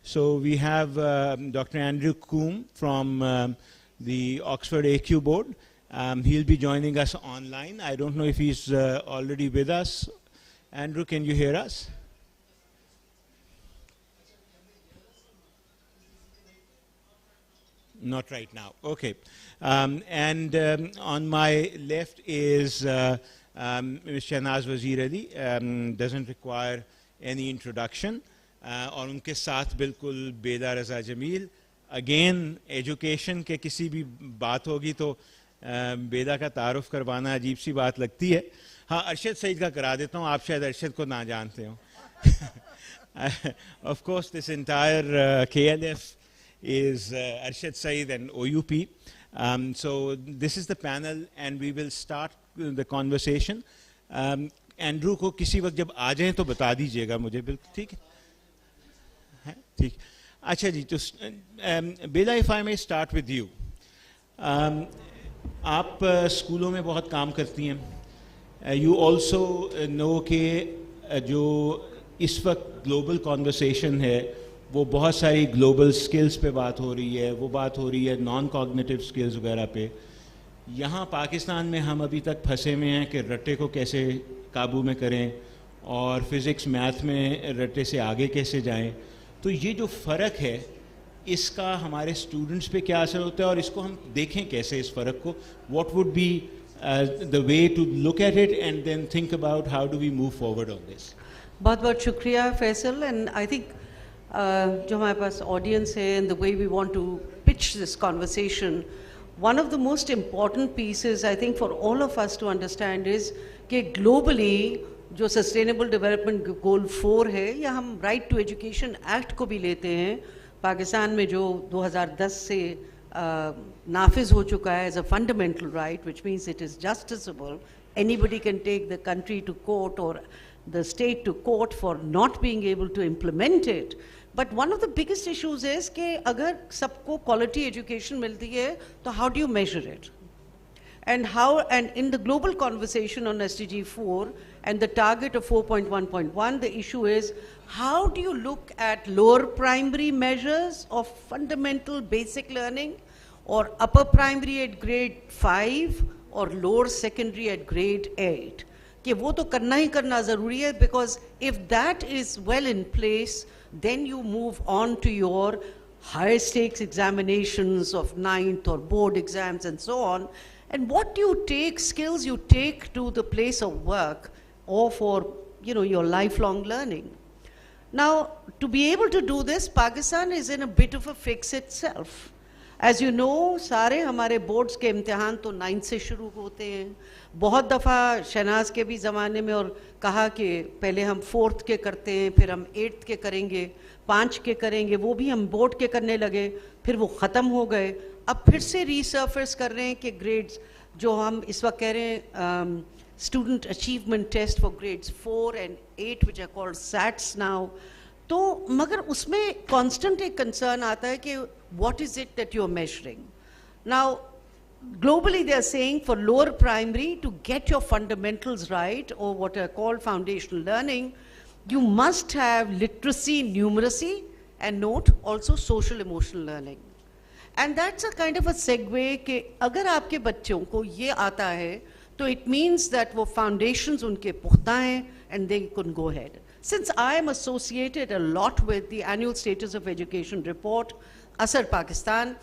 So we have Dr. Andrew Coombe from the Oxford AQ board. He'll be joining us online. I don't know if he's already with us. Andrew, can you hear us? Not right now. Okay. On my left is Ms. Shahnaz Wazir, doesn't require any introduction. और उनके साथ बिल्कुल बेदा रज़ा Jameel. Again, education के किसी भी बात होगी तो बेदा का तारुफ करवाना अजीब सी बात लगती है. हाँ, अरशद सईद का करा देता हूँ, आप शायद अरशद को ना जानते हो. Of course, this entire KLF is Arshad, Saeed and OUP. So this is the panel and we will start the conversation. Andrew को किसी वक्त जब आ जाएं तो बता दीजिएगा मुझे, बिल्कुल ठीक है? ठीक. अच्छा जी, तो बेदा, if I may start with you. आप स्कूलों में बहुत काम करती हैं. You also know कि जो इस वक्त ग्लोबल कॉन्वर्सेशन है वो बहुत सारी ग्लोबल स्किल्स पे बात हो रही है, वो बात हो रही है नॉन कॉग्निटिव स्किल्स वगैरह पे. यहाँ पाकिस्तान में हम अभी तक फंसे हुए हैं कि रट्टे को कैसे काबू में करें और फिज़िक्स मैथ में रट्टे से आगे कैसे जाएं. तो ये जो फ़र्क है इसका हमारे स्टूडेंट्स पे क्या असर होता है और इसको हम देखें कैसे, इस फ़र्क को. What would be the way to look at it and then think about how do we move forward on this. बहुत बहुत शुक्रिया फैसल. एंड आई थिंक जो हमारे पास ऑडियंस है and the way we want to pitch this conversation, one of the most important pieces I think for all of us to understand is कि globally जो sustainable development goal 4 है, या हम right to education act को भी लेते हैं, पाकिस्तान में जो 2010 से नाफिज हो चुका है as a fundamental right, which means it is justiciable. Anybody can take the country to court और the state to court for not being able to implement it. But one of the biggest issues is कि अगर सबको quality education मिलती है तो how do you measure it? And in the global conversation on SDG 4 and the target of 4.1.1, the issue is how do you look at lower primary measures of fundamental basic learning, or upper primary at grade 5 or lower secondary at grade 8. कि वो तो करना ही करना ज़रूरी है, because if that is well in place, then you move on to your higher stakes examinations of 9th or board exams and so on. And what you take, skills you take to the place of work or for your lifelong learning. Now, to be able to do this, Pakistan is in a bit of a fix itself. As you know, सारे हमारे boards के इम्तिहान तो 9th से शुरू होते हैं. बहुत दफ़ा शहनाज के भी ज़माने में और कहा कि पहले हम 4th के करते हैं, फिर हम 8th के करेंगे, 5 के करेंगे, वो भी हम बोर्ड के करने लगे, फिर वो ख़त्म हो गए. अब फिर से रीसर्फेस कर रहे हैं कि ग्रेड्स जो हम इस वक्त कह रहे हैं student achievement test for grades 4 and 8 which are called SATs now. तो मगर उसमें कांस्टेंट एक कंसर्न आता है कि what is it that you're measuring? Now, globally they are saying for lower primary, to get your fundamentals right, or what are called foundational learning, you must have literacy, numeracy, and note also social emotional learning. And that's a kind of a segue कि अगर आपके बच्चों को ये आता है तो it means that वो foundations उनके पुख्ता हैं and they can go ahead. Since I am associated a lot with the annual status of education report, असर पाकिस्तान,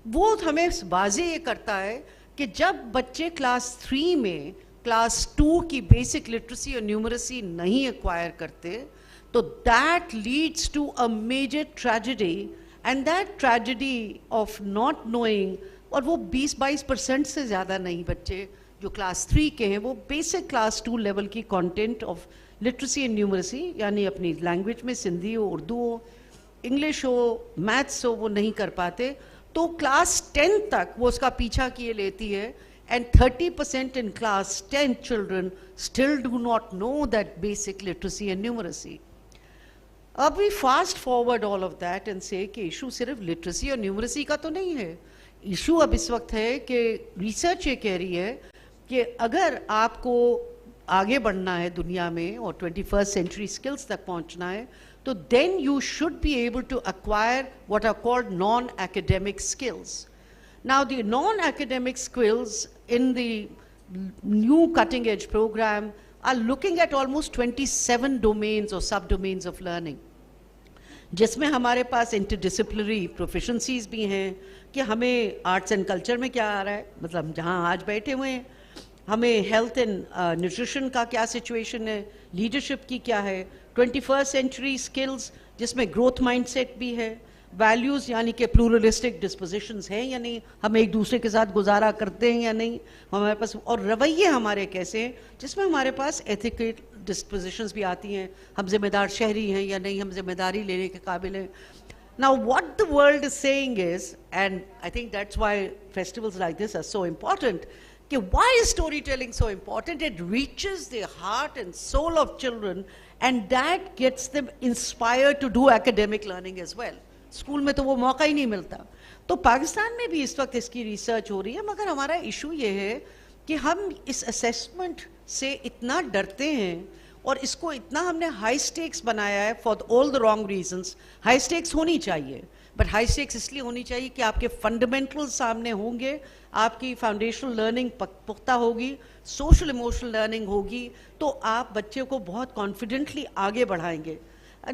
वो हमें वाज़े ये करता है कि जब बच्चे क्लास 3 में क्लास 2 की बेसिक लिटरेसी और न्यूमरेसी नहीं एक्वायर करते तो that leads to a major tragedy. And that tragedy of not knowing, और वो 20-22% से ज़्यादा नहीं बच्चे जो क्लास 3 के हैं वो बेसिक क्लास 2 लेवल की content of literacy and numeracy, यानी अपनी लैंग्वेज में सिंधी हो, उर्दू हो, इंग्लिश हो, मैथ्स हो, वो नहीं कर पाते. तो क्लास 10 तक वो उसका पीछा किए लेती है. And 30% in class 10 children still do not know that basic literacy and numeracy. अब we fast forward all of that and say कि इशू सिर्फ लिटरेसी और न्यूमरेसी का तो नहीं है. इशू अब इस वक्त है कि रिसर्च ये कह रही है कि अगर आपको आगे बढ़ना है दुनिया में और 21st सेंचुरी स्किल्स तक पहुंचना है So then you should be able to acquire what are called non-academic skills. Now the non-academic skills in the new cutting edge program are looking at almost 27 domains or subdomains of learning, जिसमें हमारे पास interdisciplinary proficiencies भी हैं कि हमें arts and culture में क्या आ रहा है, मतलब जहाँ आज बैठे हुए हैं, हमें health and nutrition का क्या situation है, leadership की क्या है, 21st century skills जिसमें growth mindset भी है, values यानी कि pluralistic dispositions हैं या नहीं, हम एक दूसरे के साथ गुजारा करते हैं या नहीं, हमारे पास और रवैये हमारे कैसे हैं, जिसमें हमारे पास ethical dispositions भी आती हैं, हम जिम्मेदार शहरी हैं या नहीं, हम जिम्मेदारी लेने के काबिल हैं. Now what the world is saying is, and I think that's why festivals like this are so important, why is storytelling so important? It reaches the heart and soul of children, and that gets them inspired to do academic learning as well. School में तो वो मौका ही नहीं मिलता. तो पाकिस्तान में भी इस वक्त इसकी रिसर्च हो रही है, मगर हमारा इशू ये है कि हम इस असेसमेंट से इतना डरते हैं और इसको इतना हमने हाई स्टेक्स बनाया है for all the wrong reasons. High stakes होनी चाहिए, बट हाई स्टेक्स इसलिए होनी चाहिए कि आपके फंडामेंटल्स सामने होंगे, आपकी फाउंडेशनल लर्निंग पुख्ता होगी, सोशल इमोशनल लर्निंग होगी, तो आप बच्चे को बहुत कॉन्फिडेंटली आगे बढ़ाएंगे.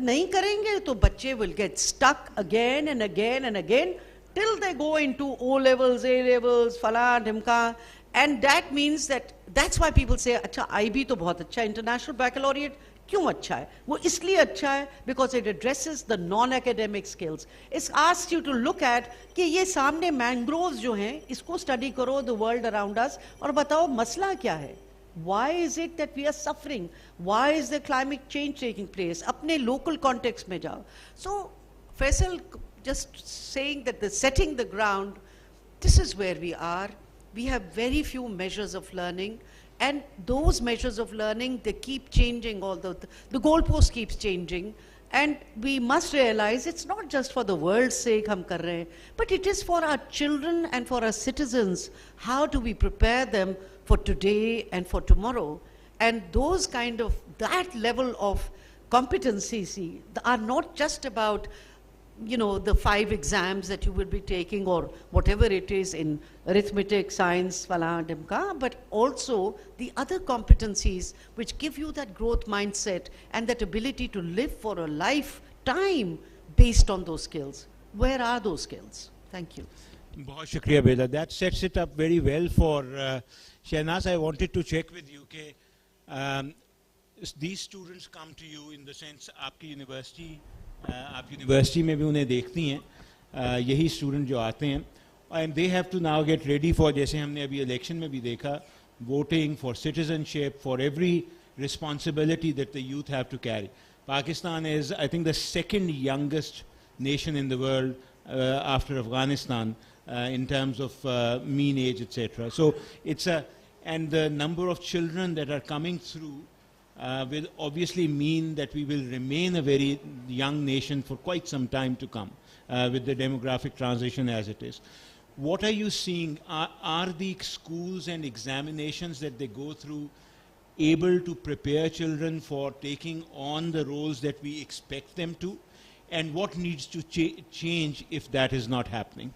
नहीं करेंगे तो बच्चे will get stuck again and again and again till they go into O levels, A levels, फला ढिमका. And that means that's why people say अच्छा IB तो बहुत अच्छा है, इंटरनेशनल बैकलॉरिएट क्यों अच्छा है? वो इसलिए अच्छा है because it addresses the non academic skills. It's asks you to look at कि ये सामने मैंग्रोव्स जो हैं इसको स्टडी करो, द वर्ल्ड अराउंड अस, और बताओ मसला क्या है. Why is it that we are suffering? Why is the climate change taking place? अपने local context में जाओ. So Faisal just saying that the setting the ground, this is where we are. We have very few measures of learning, and those measures of learning, they keep changing, although the goalpost keeps changing. And we must realize it's not just for the world's sake हम कर रहे हैं, but it is for our children and for our citizens. How do we prepare them for today and for tomorrow? And those kind of, that level of competency are not just about, you know, the 5 exams that you will be taking or whatever it is in arithmetic, science, fala, dimka, but also the other competencies which give you that growth mindset and that ability to live for a lifetime based on those skills. Where are those skills? Thank you. बहुत शुक्रिया बेला. That sets it up very well for Shahnaz. I wanted to check with you कि these students come to you in the sense आपकी university, आप university में भी उन्हें देखती हैं, यही स्टूडेंट जो आते हैं, and they have to now get ready for, जैसे हमने अभी इलेक्शन में भी देखा, voting, for citizenship, for every responsibility that the youth have to carry. Pakistan is, I think, the second youngest nation in the world after Afghanistan in terms of mean age, etc. So it's and the number of children that are coming through will obviously mean that we will remain a very young nation for quite some time to come with the demographic transition as it is. What are you seeing? Are the schools and examinations that they go through able to prepare children for taking on the roles that we expect them to? And what needs to change if that is not happening?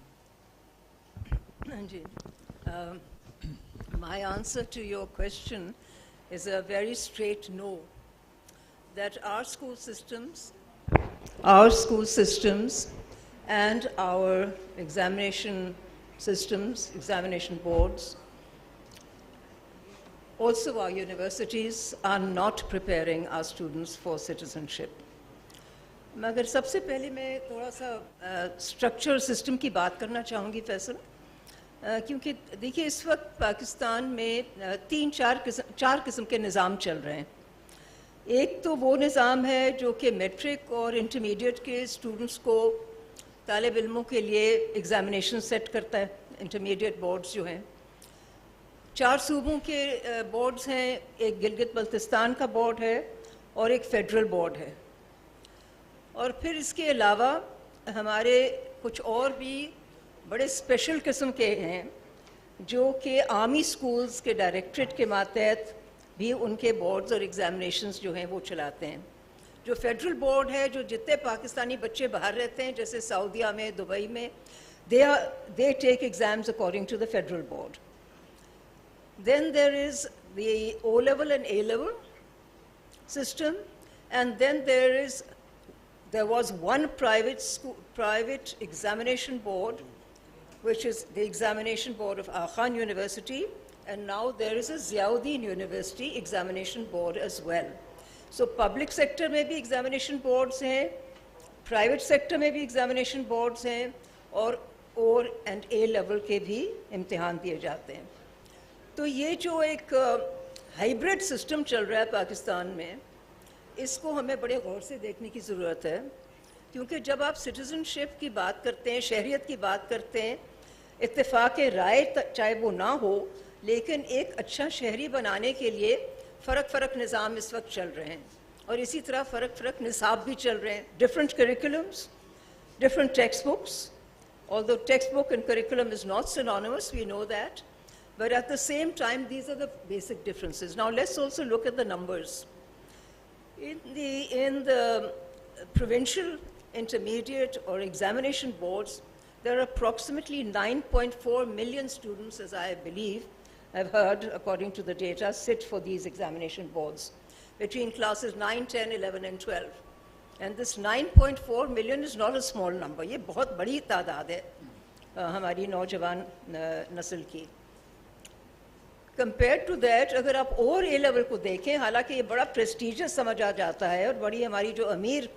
My answer to your question is a very straight no. That our school systems and our examination systems, examination boards, also our universities are not preparing our students for citizenship. मगर सबसे पहले मैं थोड़ा सा structure system की बात करना चाहूँगी फैसल, क्योंकि देखिए इस वक्त पाकिस्तान में 4 किस्म के निज़ाम चल रहे हैं. एक तो वो निज़ाम है जो कि मैट्रिक और इंटरमीडिएट के स्टूडेंट्स को तालिब इल्मों के लिए एग्ज़ामिनेशन सेट करता है. इंटरमीडिएट बोर्ड्स जो हैं 4 सूबों के बोर्ड्स हैं, एक गिलगित बल्तिस्तान का बोर्ड है और एक फेडरल बोर्ड है. और फिर इसके अलावा हमारे कुछ और भी बड़े स्पेशल किस्म के हैं जो कि आर्मी स्कूल्स के डायरेक्टरेट के मातहत भी उनके बोर्ड्स और एग्ज़ामिनेशंस जो हैं वो चलाते हैं, जो फेडरल बोर्ड है, जो जितने पाकिस्तानी बच्चे बाहर रहते हैं जैसे सऊदीया में, दुबई में, they take exams according to the federal board. Then there is the O-level and A-level system, and then there was one private examination board, which is the examination board of Khan University, and now there is a Ziauddin University examination board as well. So public sector में भी examination boards हैं, private sector में भी examination boards हैं, और O and A level के भी इम्तिहान दिए जाते हैं. तो ये जो एक हाइब्रिड सिस्टम चल रहा है पाकिस्तान में, इसको हमें बड़े गौर से देखने की ज़रूरत है, क्योंकि जब आप सिटीज़नशिप की बात करते हैं, शहरियत की बात करते हैं, इत्तेफाक राय चाहे वो ना हो, लेकिन एक अच्छा शहरी बनाने के लिए फ़र्क निज़ाम इस वक्त चल रहे हैं, और इसी तरह फ़र्क निसाब भी चल रहे हैं. Different curriculums, different textbooks, although textbook and curriculum is not synonymous, we know that, but at the same time, these are the basic differences. Now let's also look at the numbers. In the provincial, intermediate or examination boards, there are approximately 9.4 million students, as I believe, I've heard, according to the data, sit for these examination boards between classes 9, 10, 11 and 12. And this 9.4 million is not a small number. ये बहुत बड़ी तादाद है हमारी नौजवान नस्ल की. Compared to that, अगर आप और A level को देखें, हालांकि ये बड़ा prestigious समझा जाता है, और बड़ी हमारी जो अमीर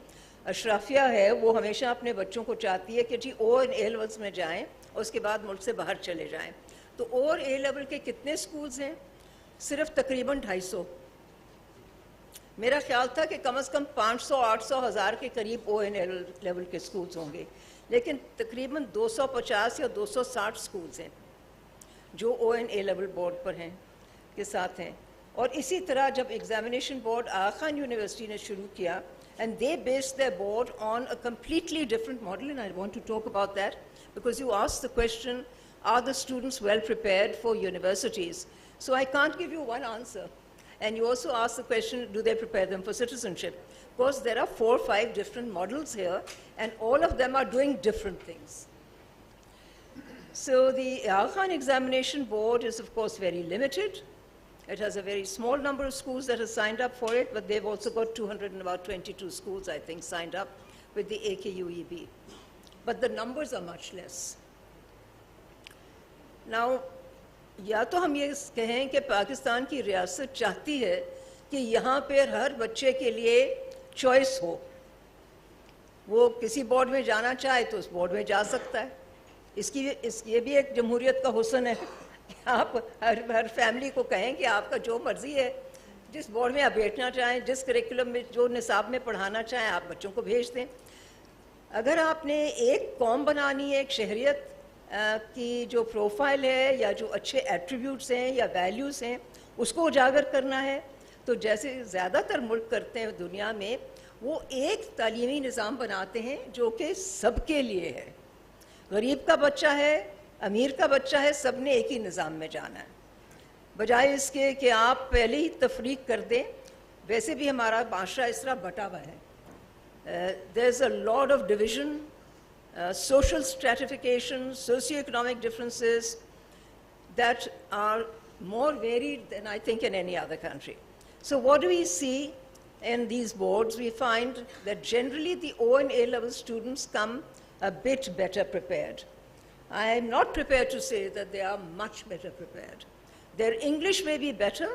अशराफिया है, वो हमेशा अपने बच्चों को चाहती है कि जी O and A levels में जाएं, और उसके बाद मुल्क से बाहर चले जाएं. तो और A level के कितने schools हैं? सिर्फ तकरीबन 250. मेरा ख्याल था कि कम से कम 500, 800, 1000 के करीब O and A level के schools होंगे, लेकिन तकरीबन 250 या 260 schools हैं जो O and A level board पर हैं के साथ हैं. और इसी तरह जब एग्जामिनेशन बोर्ड खान यूनिवर्सिटी ने शुरू किया, and they based their board on a completely different model, and I want to talk about that because you asked the question, are the students well prepared for universities? So I can't give you one answer. And you also asked the question, do they prepare them for citizenship? Of course, there are 4 or 5 different models here, and all of them are doing different things. So the Khan Examination Board is, of course, very limited. It has a very small number of schools that have signed up for it, but they've also got 222 schools, I think, signed up with the AKUEB. But the numbers are much less. Now, या तो हम ये कहें कि पाकिस्तान की रियासत चाहती है कि यहाँ पर हर बच्चे के लिए चॉइस हो, वो किसी बोर्ड में जाना चाहे तो उस बोर्ड में जा सकता है. ये भी एक जमहूरियत का हुस्न है कि आप हर फैमिली को कहें कि आपका जो मर्जी है, जिस बोर्ड में आप बैठना चाहें, जिस करिकुलम में, जो निसाब में पढ़ाना चाहें, आप बच्चों को भेज दें. अगर आपने एक कौम बनानी है, एक शहरियत की जो प्रोफाइल है या जो अच्छे एट्रीब्यूट्स हैं या वैल्यूज़ हैं, उसको उजागर करना है, तो जैसे ज़्यादातर मुल्क करते हैं दुनिया में, वो एक तालीमी निज़ाम बनाते हैं जो कि सबके लिए है. गरीब का बच्चा है, अमीर का बच्चा है, सब ने एक ही निज़ाम में जाना है, बजाय इसके कि आप पहले ही तफरीक कर दें. वैसे भी हमारा माशरा इस तरह बटा हुआ है. There is a lot of division, social stratification, socio-economic differences that are more varied than I think in any other country. So what do we see in these boards? We find that generally the O and A level students come a bit better prepared. I am not prepared to say that they are much better prepared. Their English may be better,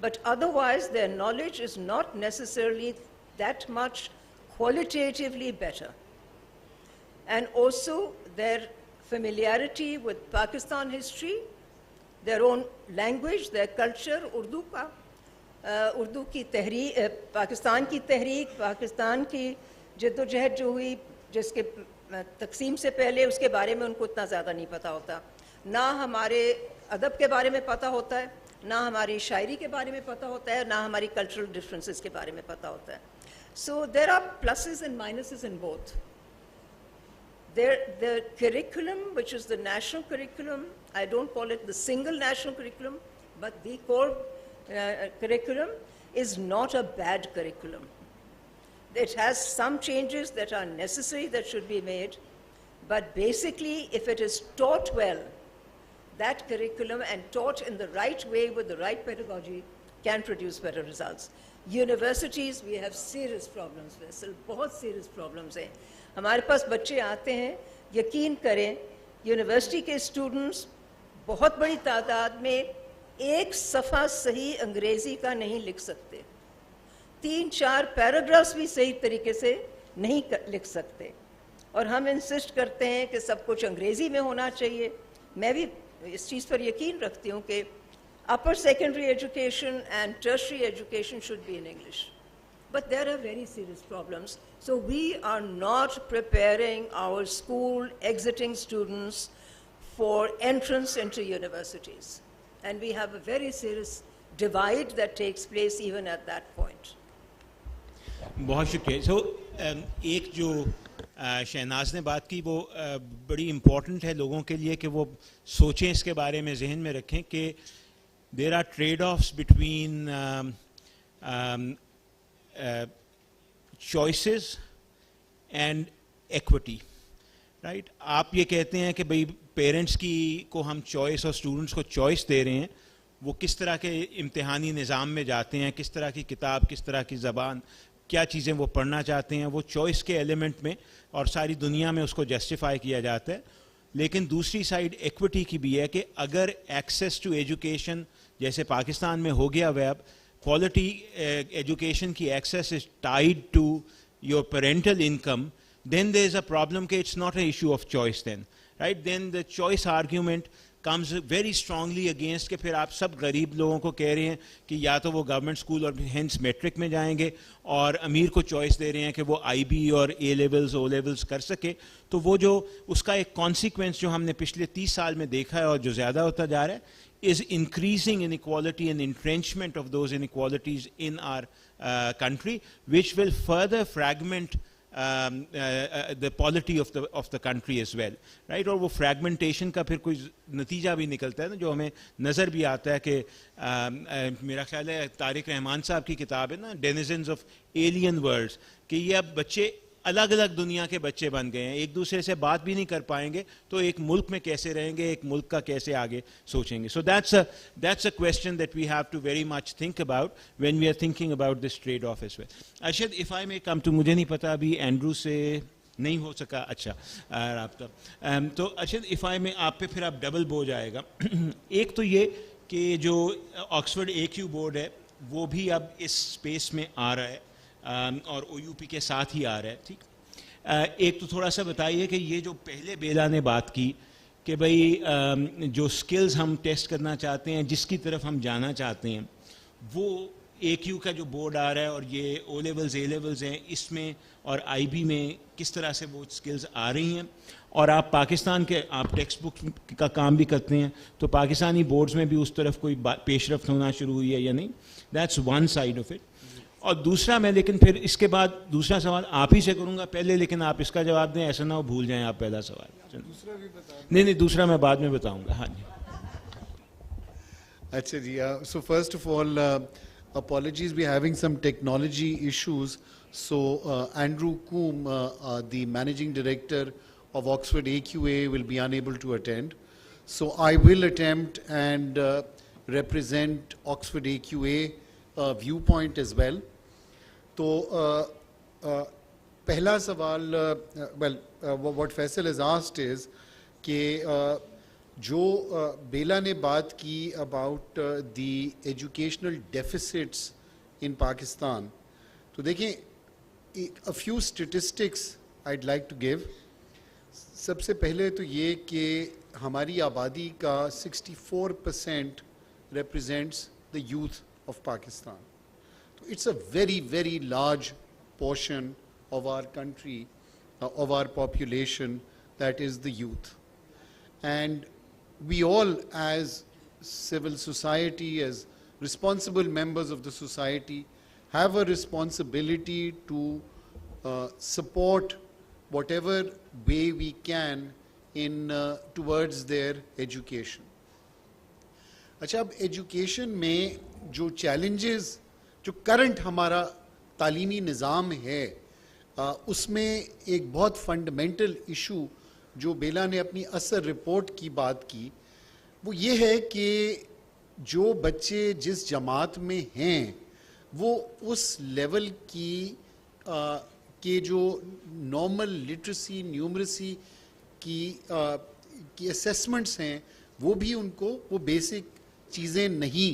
but otherwise their knowledge is not necessarily that much qualitatively better. And also their familiarity with Pakistan history, their own language, their culture, Urdu की तहरीक, पाकिस्तान की तहरीक, पाकिस्तान की जद्दोजहद जो हुई, जिसके तकसीम से पहले, उसके बारे में उनको इतना ज़्यादा नहीं पता होता. ना हमारे अदब के बारे में पता होता है, ना हमारी शायरी के बारे में पता होता है, ना हमारी कल्चरल डिफरेंसेस के बारे में पता होता है. So there are pluses and minuses in both. The curriculum, which is the national curriculum, I don't call it the single national curriculum, but the core curriculum is not a bad curriculum. It has some changes that are necessary that should be made, but basically, if it is taught well, that curriculum and taught in the right way with the right pedagogy can produce better results. Universities, we have serious problems, Faisal, बहुत serious problems हैं. हमारे पास बच्चे आते हैं, यकीन करें, university के students बहुत बड़ी तादाद में एक सफ़ा सही अंग्रेज़ी का नहीं लिख सकते, 3-4 पैराग्राफ्स भी सही तरीके से नहीं लिख सकते, और हम इंसिस्ट करते हैं कि सब कुछ अंग्रेज़ी में होना चाहिए. मैं भी इस चीज़ पर यकीन रखती हूँ कि upper secondary education and tertiary education should be in English. But there are very serious problems. So we are not preparing our school exiting students for entrance into universities. And we have a very serious divide that takes place even at that point. बहुत शुक्रिया. So एक जो शहनाज ने बात की वो बड़ी important है लोगों के लिए कि वो सोचें, इसके बारे में जहन में रखें कि there are trade-offs between choices and equity, right? आप ये कहते हैं कि भाई पेरेंट्स की को हम चॉइस और स्टूडेंट्स को चॉइस दे रहे हैं, वो किस तरह के इम्तिहानी निज़ाम में जाते हैं, किस तरह की किताब, किस तरह की ज़बान, क्या चीज़ें वो पढ़ना चाहते हैं, वो चॉइस के एलिमेंट में और सारी दुनिया में उसको जस्टिफाई किया जाता है. लेकिन दूसरी साइड इक्विटी की भी है कि अगर एक्सेस टू एजुकेशन जैसे पाकिस्तान में हो गया हुआ, क्वालिटी एजुकेशन की access is tied to your parental income, then there is a problem कि it's not an issue of choice then, right? Then the choice argument comes very strongly against कि फिर आप सब गरीब लोगों को कह रहे हैं कि या तो वो गवर्नमेंट स्कूल और हेंस मैट्रिक में जाएंगे, और अमीर को चॉइस दे रहे हैं कि वो आईबी और ए लेवल्स ओ लेवल्स कर सके. तो वो जो उसका एक कॉन्सिक्वेंस जो हमने पिछले 30 साल में देखा है और जो ज़्यादा होता जा रहा है is increasing inequality and entrenchment of those inequalities in our country, which will further fragment the polity of the country as well, right? और वो fragmentation का फिर कोई नतीजा भी निकलता है ना, जो हमें नज़र भी आता है कि मेरा ख्याल है तारिक रहमान साहब की किताब है ना, Denizens of Alien Worlds, कि ये अब बच्चे अलग अलग दुनिया के बच्चे बन गए हैं, एक दूसरे से बात भी नहीं कर पाएंगे, तो एक मुल्क में कैसे रहेंगे, एक मुल्क का कैसे आगे सोचेंगे. So that's a question that we have to very much think about when we are thinking about this trade-off as well. Arshad, if I may come to, मुझे नहीं पता अभी एंड्रू से नहीं हो सका अच्छा राब्ता, तो अर्शद if I may, आप पे फिर आप डबल बोझ आएगा. एक तो ये कि जो ऑक्सफोर्ड AQ बोर्ड है वो भी अब इस स्पेस में आ रहा है और OUP के साथ ही आ रहा है, ठीक. एक तो थोड़ा सा बताइए कि ये जो पहले बेला ने बात की कि भाई जो स्किल्स हम टेस्ट करना चाहते हैं, जिसकी तरफ हम जाना चाहते हैं, वो AQ का जो बोर्ड आ रहा है और ये O लेवल्स A लेवल्स हैं, इसमें और IB में किस तरह से वो स्किल्स आ रही हैं. और आप पाकिस्तान के आप टेक्स्ट बुक का काम भी करते हैं, तो पाकिस्तानी बोर्ड्स में भी उस तरफ कोई पेशरफ्त होना शुरू हुई है या नहीं. That's one side of it. और दूसरा मैं लेकिन फिर इसके बाद दूसरा सवाल आप ही से करूंगा पहले, लेकिन आप इसका जवाब दें, ऐसा ना हो भूल जाएं आप पहला सवाल. दूसरा भी बता. नहीं दूसरा मैं बाद में बताऊंगा. हाँ जी. अच्छा जी. So first of all, apologies, we are having some technology issues. So Andrew Coombe, the managing director of Oxford AQA, will be unable to attend. So I will attempt and represent Oxford AQA viewpoint as well. तो पहला सवाल, what Faisal has asked is कि जो बेला ने बात की about the educational deficits in Pakistan, तो देखें a few statistics I'd like to give. सबसे पहले तो ये कि हमारी आबादी का 64% represents the youth of Pakistan. It's a very, very large portion of our country, of our population, that is the youth. And we all, as civil society, as responsible members of the society, have a responsibility to support whatever way we can in towards their education. अच्छा, अब education में जो challenges, जो current हमारा तालीमी निज़ाम है, उसमें एक बहुत फंडामेंटल इशू जो बेला ने अपनी असर रिपोर्ट की बात की, वो ये है कि जो बच्चे जिस जमात में हैं वो उस लेवल की के जो नॉर्मल लिटरेसी न्यूमरेसी की असेसमेंट्स हैं वो भी उनको वो बेसिक चीज़ें नहीं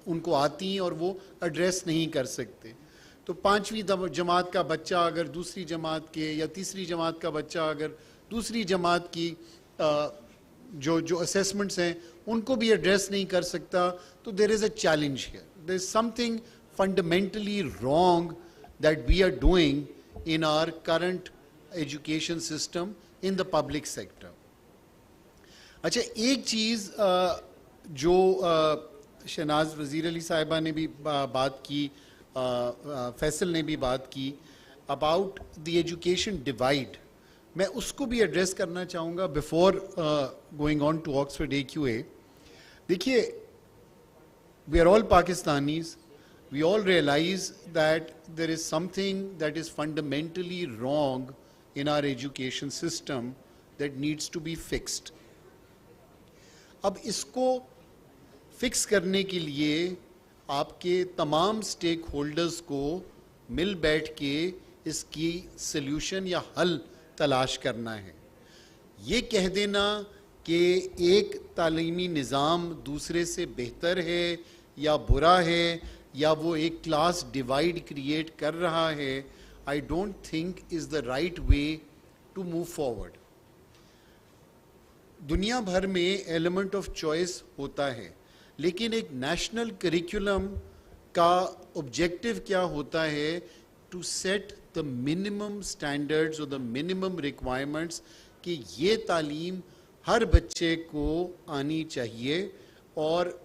उनको आती और वो एड्रेस नहीं कर सकते। तो 5वीं जमात का बच्चा अगर दूसरी जमात के या तीसरी जमात का बच्चा अगर दूसरी जमात की जो असेसमेंट्स हैं उनको भी एड्रेस नहीं कर सकता, तो there is a challenge here, there is something fundamentally wrong that we are doing in our current education system in the public sector. अच्छा, एक चीज़ जो शहनाज वज़ीर अली साहिबा ने भी बात की, फैसल ने भी बात की अबाउट द एजुकेशन डिवाइड, मैं उसको भी एड्रेस करना चाहूँगा before going on to Oxford AQA। देखिए, we are all Pakistanis, we all realize that there is something that is fundamentally wrong in our education system that needs to be fixed. अब इसको fix करने के लिए आपके तमाम स्टेक होल्डर्स को मिल बैठ के इसकी सल्यूशन या हल तलाश करना है। ये कह देना कि एक तालीमी निज़ाम दूसरे से बेहतर है या बुरा है या वो एक क्लास डिवाइड क्रिएट कर रहा है, I don't think is the right way to move forward. दुनिया भर में एलिमेंट ऑफ चॉइस होता है, लेकिन एक नेशनल करिकुलम का ऑब्जेक्टिव क्या होता है? To set the minimum standards और द मिनिमम रिक्वायरमेंट्स कि ये तालीम हर बच्चे को आनी चाहिए, और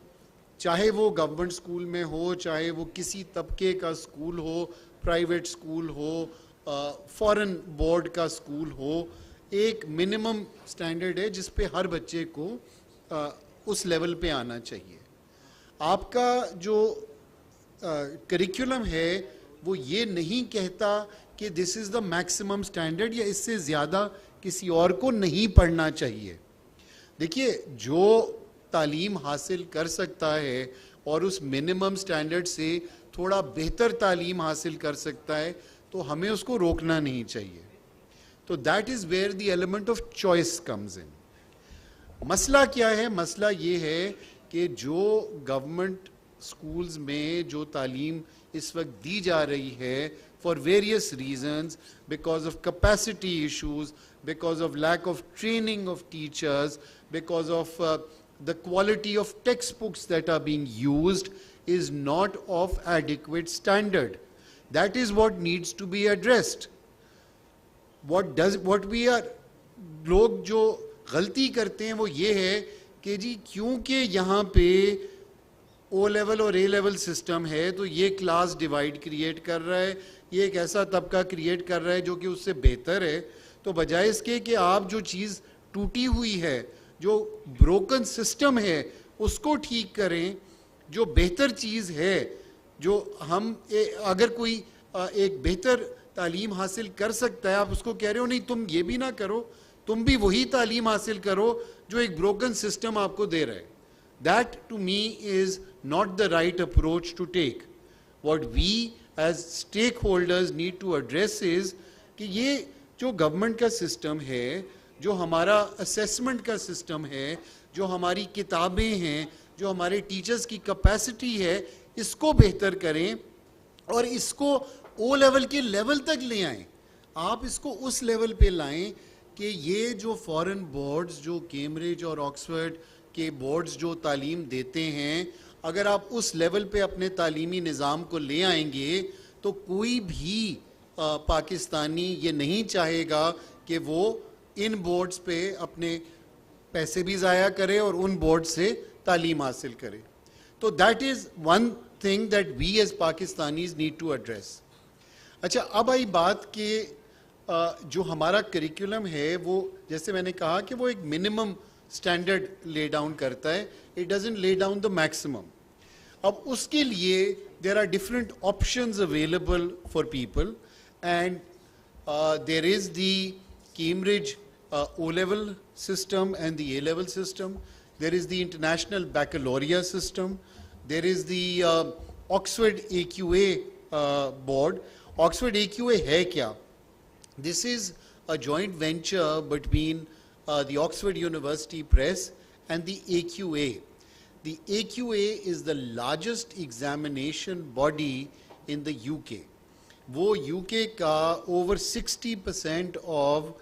चाहे वो गवर्नमेंट स्कूल में हो, चाहे वो किसी तबके का स्कूल हो, प्राइवेट स्कूल हो, फॉरेन बोर्ड का स्कूल हो, एक मिनिमम स्टैंडर्ड है जिस पे हर बच्चे को उस लेवल पे आना चाहिए। आपका जो करिकुलम है वो ये नहीं कहता कि this is the maximum standard या इससे ज़्यादा किसी और को नहीं पढ़ना चाहिए। देखिए, जो तालीम हासिल कर सकता है और उस मिनिमम स्टैंडर्ड से थोड़ा बेहतर तालीम हासिल कर सकता है, तो हमें उसको रोकना नहीं चाहिए। तो that is where the element of choice comes in. मसला क्या है? मसला ये है कि जो गवर्नमेंट स्कूल्स में जो तालीम इस वक्त दी जा रही है, for various reasons, because of capacity issues, because of lack of training of teachers, because of the quality of textbooks that are being used is not of adequate standard. That is what needs to be addressed. What we are, लोग जो गलती करते हैं वो ये है कि जी क्योंकि यहाँ पे O लेवल और A लेवल सिस्टम है तो ये क्लास डिवाइड क्रिएट कर रहा है, ये एक ऐसा तबका क्रिएट कर रहा है जो कि उससे बेहतर है। तो बजाय इसके कि आप जो चीज़ टूटी हुई है, जो ब्रोकन सिस्टम है, उसको ठीक करें, जो बेहतर चीज़ है, जो हम अगर कोई एक बेहतर तालीम हासिल कर सकता है, आप उसको कह रहे हो नहीं तुम ये भी ना करो, तुम भी वही तालीम हासिल करो जो एक ब्रोकन सिस्टम आपको दे रहा है। That to me is not the right approach to take. What we as stakeholders need to address is कि ये जो गवर्नमेंट का सिस्टम है, जो हमारा असेसमेंट का सिस्टम है, जो हमारी किताबें हैं, जो हमारे टीचर्स की कैपेसिटी है, इसको बेहतर करें और इसको O लेवल के लेवल तक ले आएं। आप इसको उस लेवल पे लाएं कि ये जो फॉरेन बोर्ड्स, जो कैम्ब्रिज और ऑक्सफोर्ड के बोर्ड्स जो तालीम देते हैं, अगर आप उस लेवल पे अपने तालीमी निज़ाम को ले आएंगे तो कोई भी पाकिस्तानी ये नहीं चाहेगा कि वो इन बोर्ड्स पे अपने पैसे भी ज़ाया करे और उन बोर्ड से तालीम हासिल करे। तो that is one thing that we as Pakistanis need to address. अच्छा, अब आई बात कि जो हमारा करिकुलम है वो, जैसे मैंने कहा कि वो एक मिनिमम स्टैंडर्ड ले डाउन करता है, it doesn't lay down the maximum. अब उसके लिए there are different options available for people and there is the Cambridge O-level system and the A-level system. There is the International Baccalaureate system. There is the Oxford AQA board. Oxford AQA hai kya? This is a joint venture between the Oxford University Press and the AQA. The AQA is the largest examination body in the UK. वो UK का over 60% of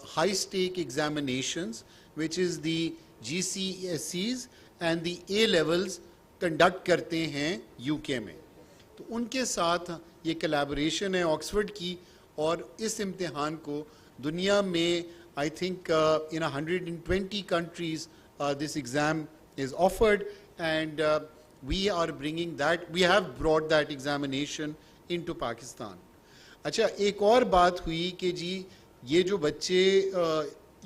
high stake examinations, which is the GCSEs and the A levels, conduct करते हैं UK में. तो उनके साथ ये collaboration है ऑक्सफोर्ड की, और इस इम्तिहान को दुनिया में I think in 120 countries this exam is offered, and we are bringing that, we have brought that examination into Pakistan. अच्छा, एक और बात हुई कि जी ये जो बच्चे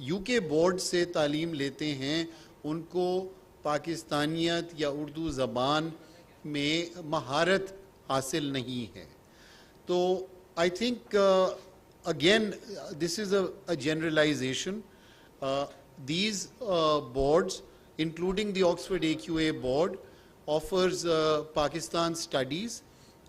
यूके बोर्ड से तालीम लेते हैं उनको पाकिस्तानियत या उर्दू ज़बान में महारत हासिल नहीं है. तो I think again this is a generalization. These boards, including the Oxford AQA board, offers Pakistan studies,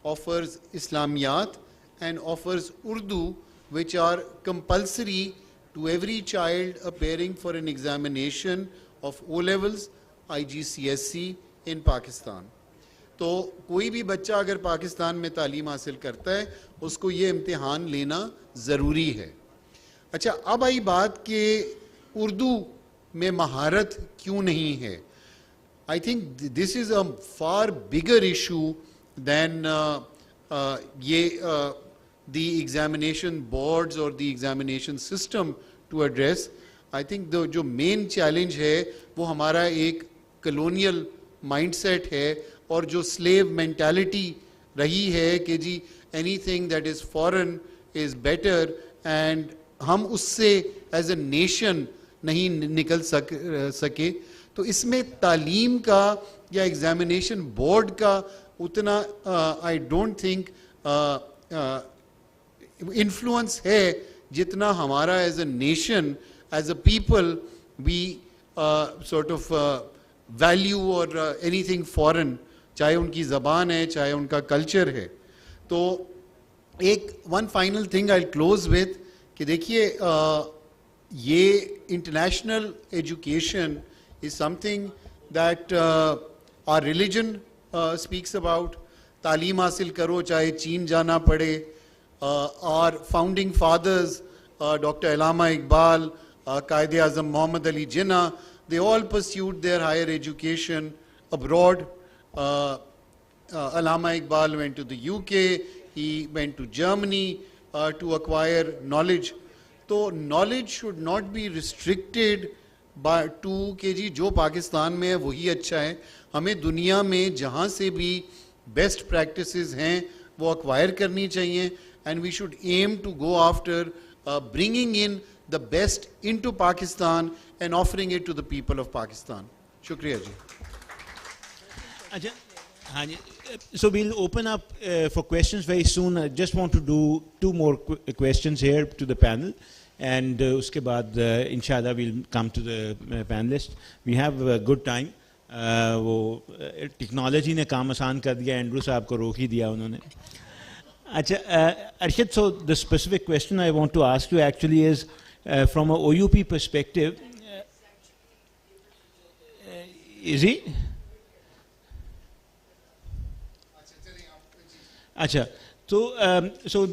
offers Islamiyat, and offers Urdu, which are compulsory to every child appearing for an examination of O-levels, IGCSE in Pakistan. तो कोई भी बच्चा अगर पाकिस्तान में तालीम हासिल करता है उसको ये इम्तिहान लेना ज़रूरी है. अच्छा, अब आई बात कि उर्दू में महारत क्यों नहीं है. I think this is a far bigger issue than the examination boards or the examination system to address. I think the जो main challenge है वो हमारा एक colonial mindset है और जो slave mentality रही है कि जी anything that is foreign is better, and हम उससे as a nation नहीं निकल सके. तो इसमें तालीम का या एग्जामिनेशन बोर्ड का उतना आई डोंट थिंक इन्फ्लुएंस है जितना हमारा as a nation, as a people, we sort of value और एनीथिंग फॉरेन, चाहे उनकी ज़बान है चाहे उनका कल्चर है. तो एक one final thing I close with कि देखिए ये international education is something that our religion speaks about. तालीम हासिल करो चाहे चीन जाना पड़े. Our founding fathers, Dr. Allama Iqbal, Qaid-e Azam Muhammad Ali Jinnah, they all pursued their higher education abroad. Allama Iqbal went to the UK, he went to Germany to acquire knowledge. So knowledge should not be restricted to K G जो पाकिस्तान में है वही अच्छा है. हमें दुनिया में जहाँ से भी बेस्ट प्रैक्टिसेस हैं वो एक्वायर करनी चाहिए, and we should aim to go after bringing in the best into Pakistan and offering it to the people of Pakistan. शुक्रिया जी. अच्छा, हाँ जी. So we'll open up for questions very soon. I just want to do 2 more questions here to the panel. And उसके बाद इंशाल्लाह we'll come to the panelists. We have a good time. वो technology ने काम आसान कर दिया, Andrew साहब को रोक ही दिया उन्होंने. अच्छा, Arshad, so the specific question I want to ask you actually is from a OUP perspective. Is he? अच्छा, तो so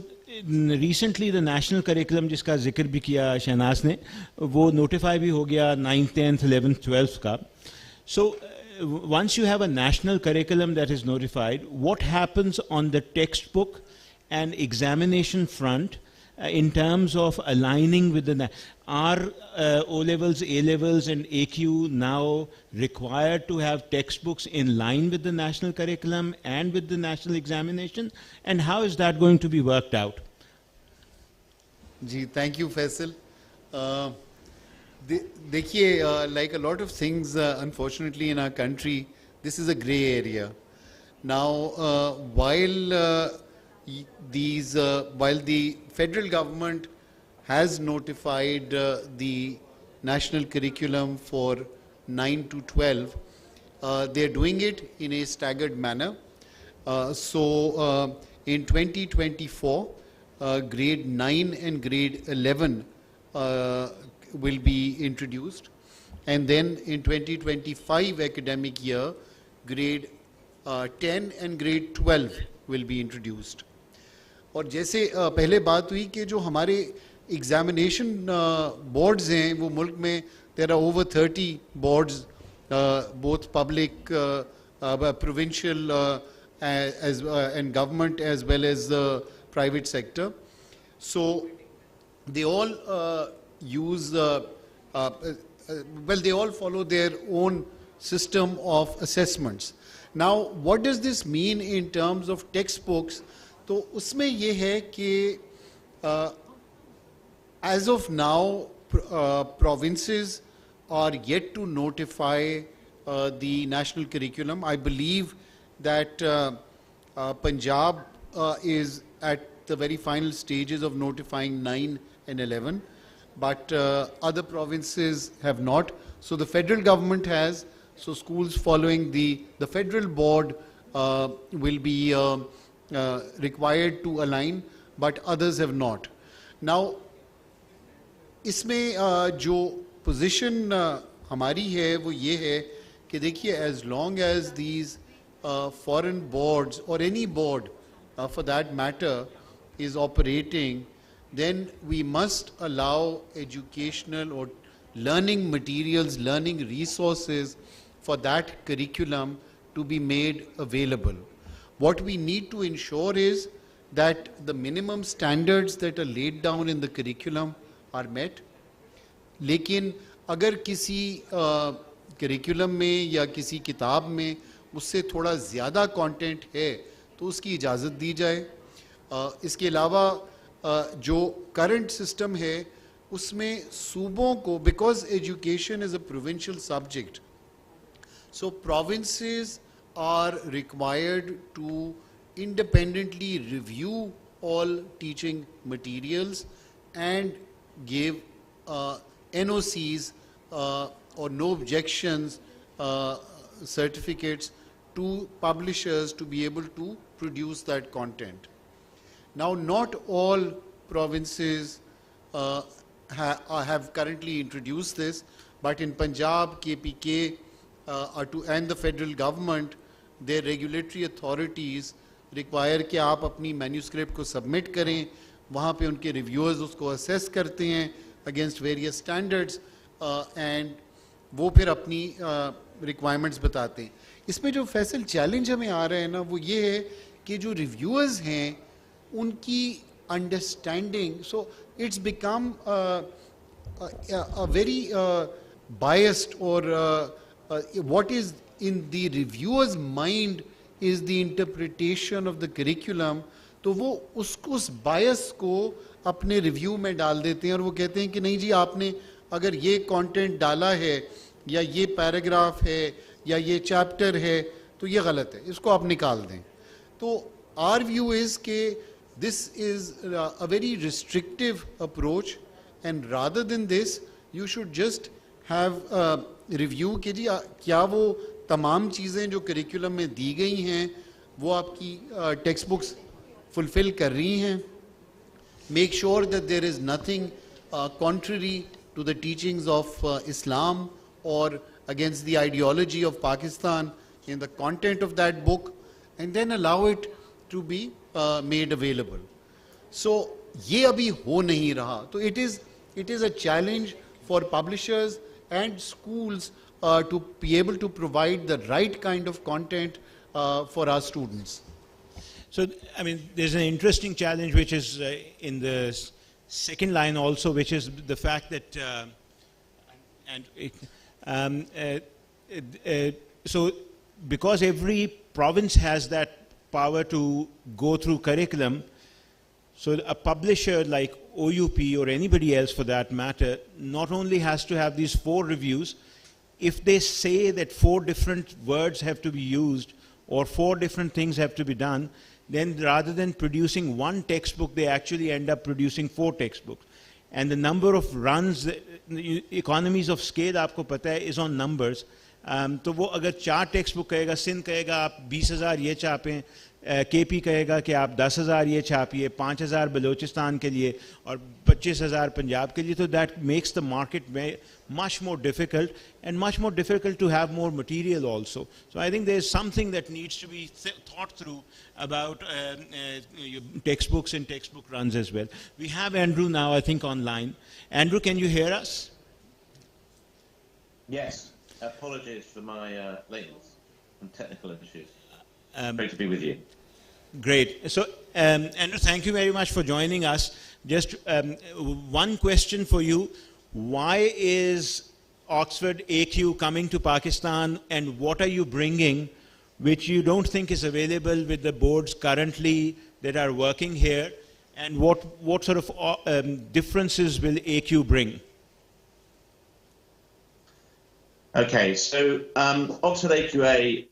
recently the national curriculum जिसका जिक्र भी किया शहनाज ने, वो notify भी हो गया 9th, 10th, 11th, 12th का. So once you have a national curriculum that is notified, what happens on the textbook and examination front in terms of aligning with the are O-levels, A-levels and AQ now required to have textbooks in line with the national curriculum and with the national examination, and how is that going to be worked out? Ji, thank you, Faisal. देखिए, like a lot of things unfortunately in our country, this is a gray area. Now while while the federal government has notified the national curriculum for 9 to 12, they're doing it in a staggered manner. In 2024, grade 9 and grade 11 will be introduced. And then in 2025 academic year, grade 10 and grade 12 will be introduced. और जैसे पहले बात हुई कि जो हमारे examination boards हैं वो मुल्क में there are over 30 boards, both public, provincial and government as well as the private sector. So they all use, they all follow their own system of assessments. Now, what does this mean in terms of textbooks? तो उसमें ये है कि as of now, provinces are yet to notify the national curriculum. I believe that Punjab is at the very final stages of notifying 9 and 11, but other provinces have not. So the federal government has, so schools following the federal board will be required to align, but others have not. Now, इसमें जो position हमारी है वो ये है कि देखिए as long as these foreign boards or any board for that matter is operating, then we must allow educational or learning materials, learning resources for that curriculum to be made available. What we need to ensure is that the minimum standards that are laid down in the curriculum are met. लेकिन अगर किसी curriculum में या किसी किताब में उससे थोड़ा ज़्यादा कंटेंट है तो उसकी इजाज़त दी जाए. इसके अलावा जो करंट सिस्टम है उसमें सूबों को, because education is a provincial subject, so provinces are required to independently review all teaching materials and give NOCs or no objections certificates to publishers to be able to produce that content. Now, not all provinces have currently introduced this, but in Punjab, KPK, and the federal government, their regulatory authorities require कि आप अपनी manuscript को submit करें, वहाँ पे उनके reviewers उसको assess करते हैं against various standards and वो फिर अपनी requirements बताते हैं. इसमें जो फैसल challenge हमें आ रहा है ना वो ये है कि जो reviewers हैं उनकी understanding, so it's become a very biased or what is in the reviewer's mind is the interpretation of the curriculum, तो वो उस bias को अपने review में डाल देते हैं और वो कहते हैं कि नहीं जी आपने अगर ये content डाला है या ये paragraph है या ये chapter है तो ये गलत है, इसको आप निकाल दें. तो our view is कि this is a very restrictive approach, and rather than this you should just have review कि जी क्या वो तमाम चीज़ें जो करिकुलम में दी गई हैं वो आपकी टेक्स्ट बुक्स फुलफिल कर रही हैं. Make sure that there is nothing contrary to the teachings of Islam or against the ideology of Pakistan in the content of that book, and then allow it to be made available. So ये अभी हो नहीं रहा. तो it is a challenge for publishers and schools to be able to provide the right kind of content for our students. So, I mean, there's an interesting challenge which is in the second line also, which is the fact that, so because every province has that power to go through curriculum, so a publisher like OUP or anybody else for that matter not only has to have these 4 reviews, if they say that 4 different words have to be used or 4 different things have to be done, then rather than producing one textbook, they actually end up producing 4 textbooks. And the number of runs, economies of scale, आपको पता है, is on numbers. तो वो अगर 4 text book कहेगा, सिंध कहेगा आप 20,000 ये छापें, केपी कहेगा कि आप 10,000 ये छापिए, 5,000 बलूचिस्तान के लिए और 25,000 पंजाब के लिए, तो that makes the market much more difficult and much more difficult to have more material also. So I think there is something that needs to be thought through about textbooks and textbook runs as well. We have Andrew now, I think, online. Andrew, can you hear us? Yes. Apologies for my lateness and technical issues. Great to be with you. Great. So, Andrew, thank you very much for joining us. Just one question for you. Why is Oxford AQ coming to Pakistan, and what are you bringing which you don't think is available with the boards currently that are working here? And what sort of differences will AQ bring? Okay, so Oxford AQA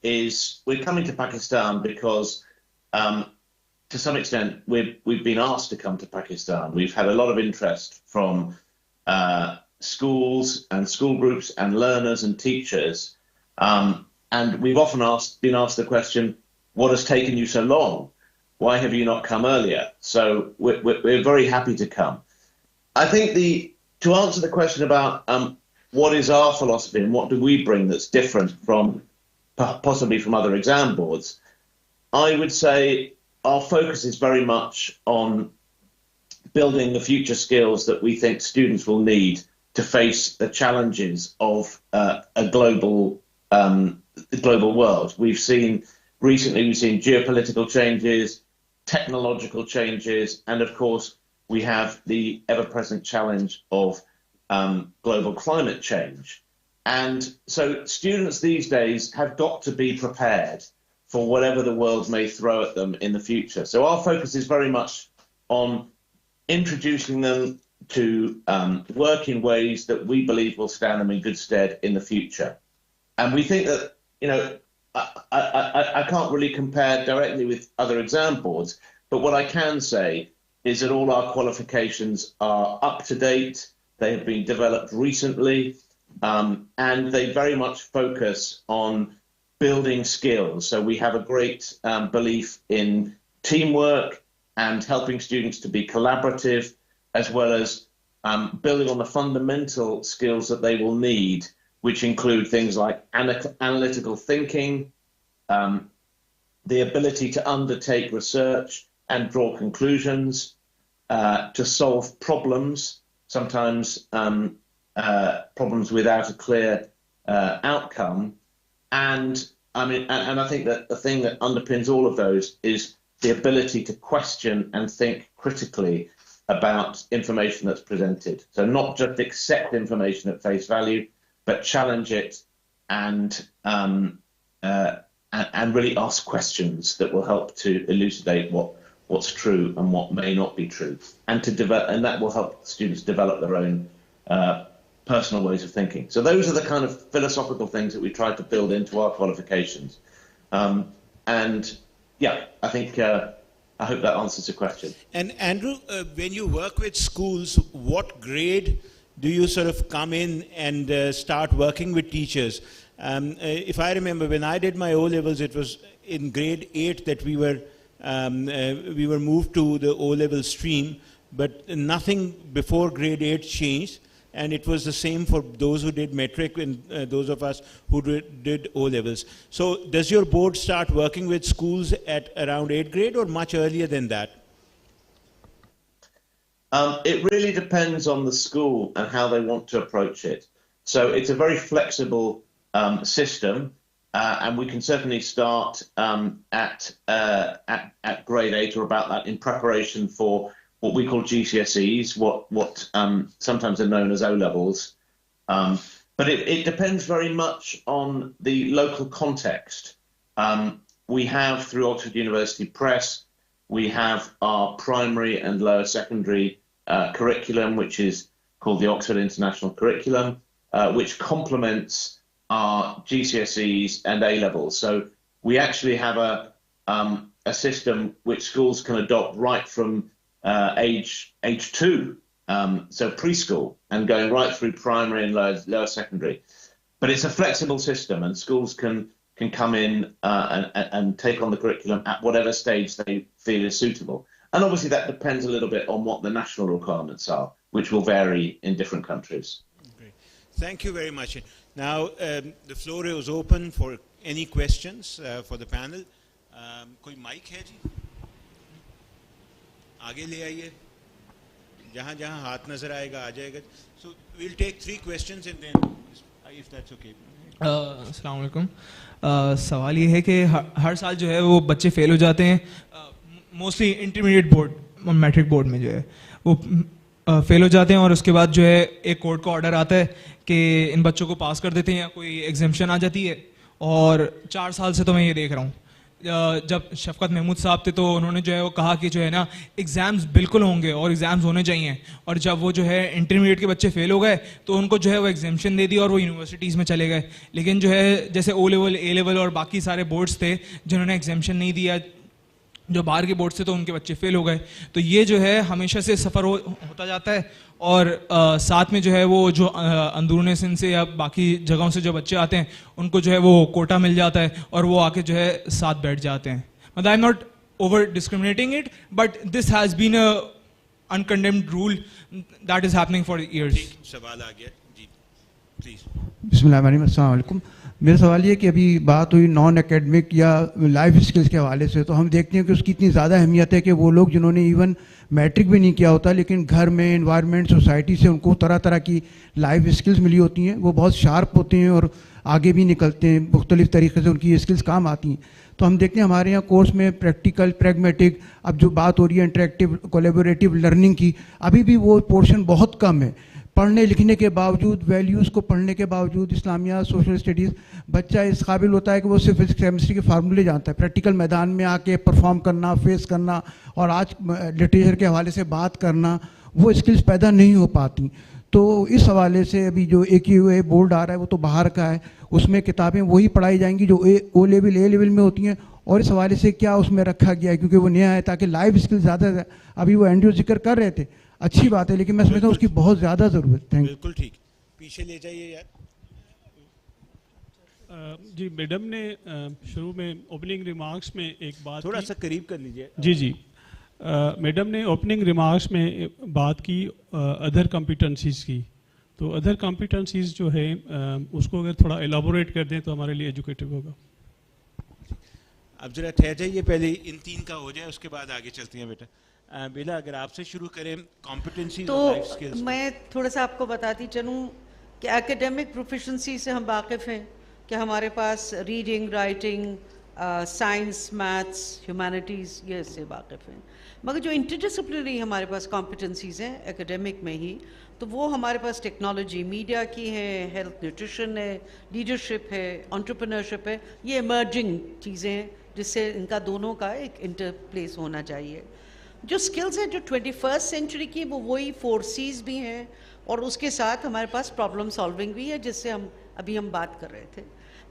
we're coming to Pakistan because to some extent we've been asked to come to Pakistan. We've had a lot of interest from schools and school groups and learners and teachers, and we've often been asked the question, what has taken you so long? Why have you not come earlier? So we're very happy to come. I think to answer the question about what is our philosophy and what do we bring that's different from possibly from other exam boards, I would say our focus is very much on building the future skills that we think students will need to face the challenges of a global world. We've seen geopolitical changes, technological changes, and of course we have the ever-present challenge of global climate change. And so students these days have got to be prepared for whatever the world may throw at them in the future. So our focus is very much on introducing them to work in ways that we believe will stand them in good stead in the future. And we think that, I can't really compare directly with other exam boards, but what I can say is that all our qualifications are up to date. They have been developed recently, and they very much focus on building skills. So we have a great belief in teamwork and helping students to be collaborative, as well as building on the fundamental skills that they will need, which include things like analytical thinking, the ability to undertake research and draw conclusions, to solve problems, sometimes problems without a clear outcome. And I think that the thing that underpins all of those is the ability to question and think critically about information that's presented. So not just accept information at face value, but challenge it and really ask questions that will help to elucidate what's true and what may not be true, and that will help students develop their own personal ways of thinking. So those are the kind of philosophical things that we try to build into our qualifications. And yeah, I think I hope that answers the question. And Andrew, when you work with schools, what grade do you sort of come in and start working with teachers? If I remember, when I did my O-levels, it was in grade 8 that we were moved to the O-level stream, but nothing before grade 8 changed, and it was the same for those who did metric and those of us who did O-levels. So does your board start working with schools at around 8th grade or much earlier than that? It really depends on the school and how they want to approach it. So it's a very flexible system. And we can certainly start at grade 8 or about that in preparation for what we call GCSEs, what sometimes are known as O-levels. But it depends very much on the local context. We have, through Oxford University Press, we have our primary and lower secondary curriculum, which is called the Oxford International Curriculum, which complements our GCSEs and A-levels. So we actually have a system which schools can adopt right from age 2, so preschool, and going right through primary and lower secondary. But it's a flexible system, and schools can come in and take on the curriculum at whatever stage they feel is suitable. And obviously that depends a little bit on what the national requirements are, which will vary in different countries. Great. Thank you very much. Now, the floor is open for any questions for the panel. कोई mic है जी? आगे ले आइए. जहाँ हाथ नजर आएगा आ जाएगा. So we'll take 3 questions and then, if that's okay. अस्सलाम वालेकुम. सवाल ये है कि हर साल जो है वो बच्चे फेल हो जाते हैं, mostly intermediate board, matric board में जो है वो फेल हो जाते हैं, और उसके बाद जो है एक कोर्ट का ऑर्डर आता है कि इन बच्चों को पास कर देते हैं या कोई एग्जेम्पशन आ जाती है. और 4 साल से तो मैं ये देख रहा हूँ, जब शफकत महमूद साहब थे तो उन्होंने जो है वो कहा कि जो है ना एग्ज़ाम्स बिल्कुल होंगे और एग्ज़ाम्स होने चाहिए, और जब वो जो है इंटरमीडिएट के बच्चे फेल हो गए तो उनको जो है वो एग्जेम्पशन दे दी और वो यूनिवर्सिटीज़ में चले गए. लेकिन जो है जैसे O लेवल, A लेवल और बाकी सारे बोर्ड्स थे जिन्होंने एग्जेम्पशन नहीं दिया, जो बाहर के बोर्ड से, तो उनके बच्चे फेल हो गए. तो ये जो है हमेशा से सफ़र होता जाता है, और साथ में जो है वो जो अंदरूनी सिंध से या बाकी जगहों से जो बच्चे आते हैं उनको जो है वो कोटा मिल जाता है और वो आके जो है साथ बैठ जाते हैं. मतलब I am not over discriminating it, but this has been a uncondemned rule that is happening for years. सवाल आ गया जी, प्लीज. बिस्मिल्लाह, अस्सलाम वालेकुम. मेरा सवाल ये कि अभी बात हुई नॉन एकेडमिक या लाइफ स्किल्स के हवाले से, तो हम देखते हैं कि उसकी इतनी ज़्यादा अहमियत है कि वो लोग जिन्होंने इवन मैट्रिक भी नहीं किया होता लेकिन घर में इन्वायरमेंट, सोसाइटी से उनको तरह तरह की लाइफ स्किल्स मिली होती हैं, वो बहुत शार्प होते हैं और आगे भी निकलते हैं, मुख्तलिफ़ तरीक़े से उनकी ये स्किल्स काम आती हैं. तो हम देखते हैं हमारे यहाँ कोर्स में प्रैक्टिकल, प्रैग्मेटिक, अब जो बात हो रही है इंटरेक्टिव कोलैबोरेटिव लर्निंग की, अभी भी वो पोर्शन बहुत कम है. पढ़ने लिखने के बावजूद, वैल्यूज़ को पढ़ने के बावजूद, इस्लामिया, सोशल स्टडीज़, बच्चा इस काबिल होता है कि वो सिर्फ फिजिक्स केमिस्ट्री के फार्मूले जानता है. प्रैक्टिकल मैदान में आके परफॉर्म करना, फेस करना और आज लिटरेचर के हवाले से बात करना, वो स्किल्स पैदा नहीं हो पाती. तो इस हवाले से अभी जो AQA बोर्ड आ रहा है वो तो बाहर का है, उसमें किताबें वही पढ़ाई जाएंगी जो O लेवल, A लेवल में होती हैं, और इस हवाले से क्या उसमें रखा गया है, क्योंकि वो नया है, ताकि लाइफ स्किल्स ज़्यादा, अभी वो एंड्रू जिक्र कर रहे थे, अच्छी बात है, लेकिन मैं समझता हूँ उसकी बहुत ज़्यादा ज़रूरत है. बिल्कुल ठीक. पीछे ले जाइए यार. जी, मैडम ने शुरू में ओपनिंग रिमार्क्स में एक बात थोड़ा सा करीब कर लीजिए. जी. मैडम ने ओपनिंग रिमार्क्स में बात की अदर कॉम्पिटेंसीज़ की, तो अदर कॉम्पिटेंसीज़ जो है उसको अगर थोड़ा एलाबोरेट कर दें तो हमारे लिए एजुकेटिव होगा. अब जरा ठहर जाइए, पहले इन 3 का हो जाए, उसके बाद आगे चलती हैं. बेटा बेला, अगर आपसे शुरू करें कॉम्पिटेंसी तो और लाइफ स्किल्स. मैं थोड़ा सा आपको बताती चलूँ कि एकेडमिक प्रोफिशेंसी से हम वाकिफ़ हैं कि हमारे पास reading, writing, science, maths, humanities, ये इससे वाकिफ़ हैं. मगर जो इंटरडिसिप्लिनरी हमारे पास कॉम्पिटेंसीज़ हैं एकेडमिक में ही, तो वो हमारे पास टेक्नोलॉजी, मीडिया की है, हेल्थ, न्यूट्रिशन है, लीडरशिप है, एंटरप्रेन्योरशिप है. ये इमर्जिंग चीज़ें हैं जिससे इनका दोनों का एक इंटरप्लेस होना चाहिए. जो स्किल्स हैं जो 21st सेंचुरी की, वो वही 4 C's भी हैं, और उसके साथ हमारे पास प्रॉब्लम सॉल्विंग भी है, जिससे हम बात कर रहे थे.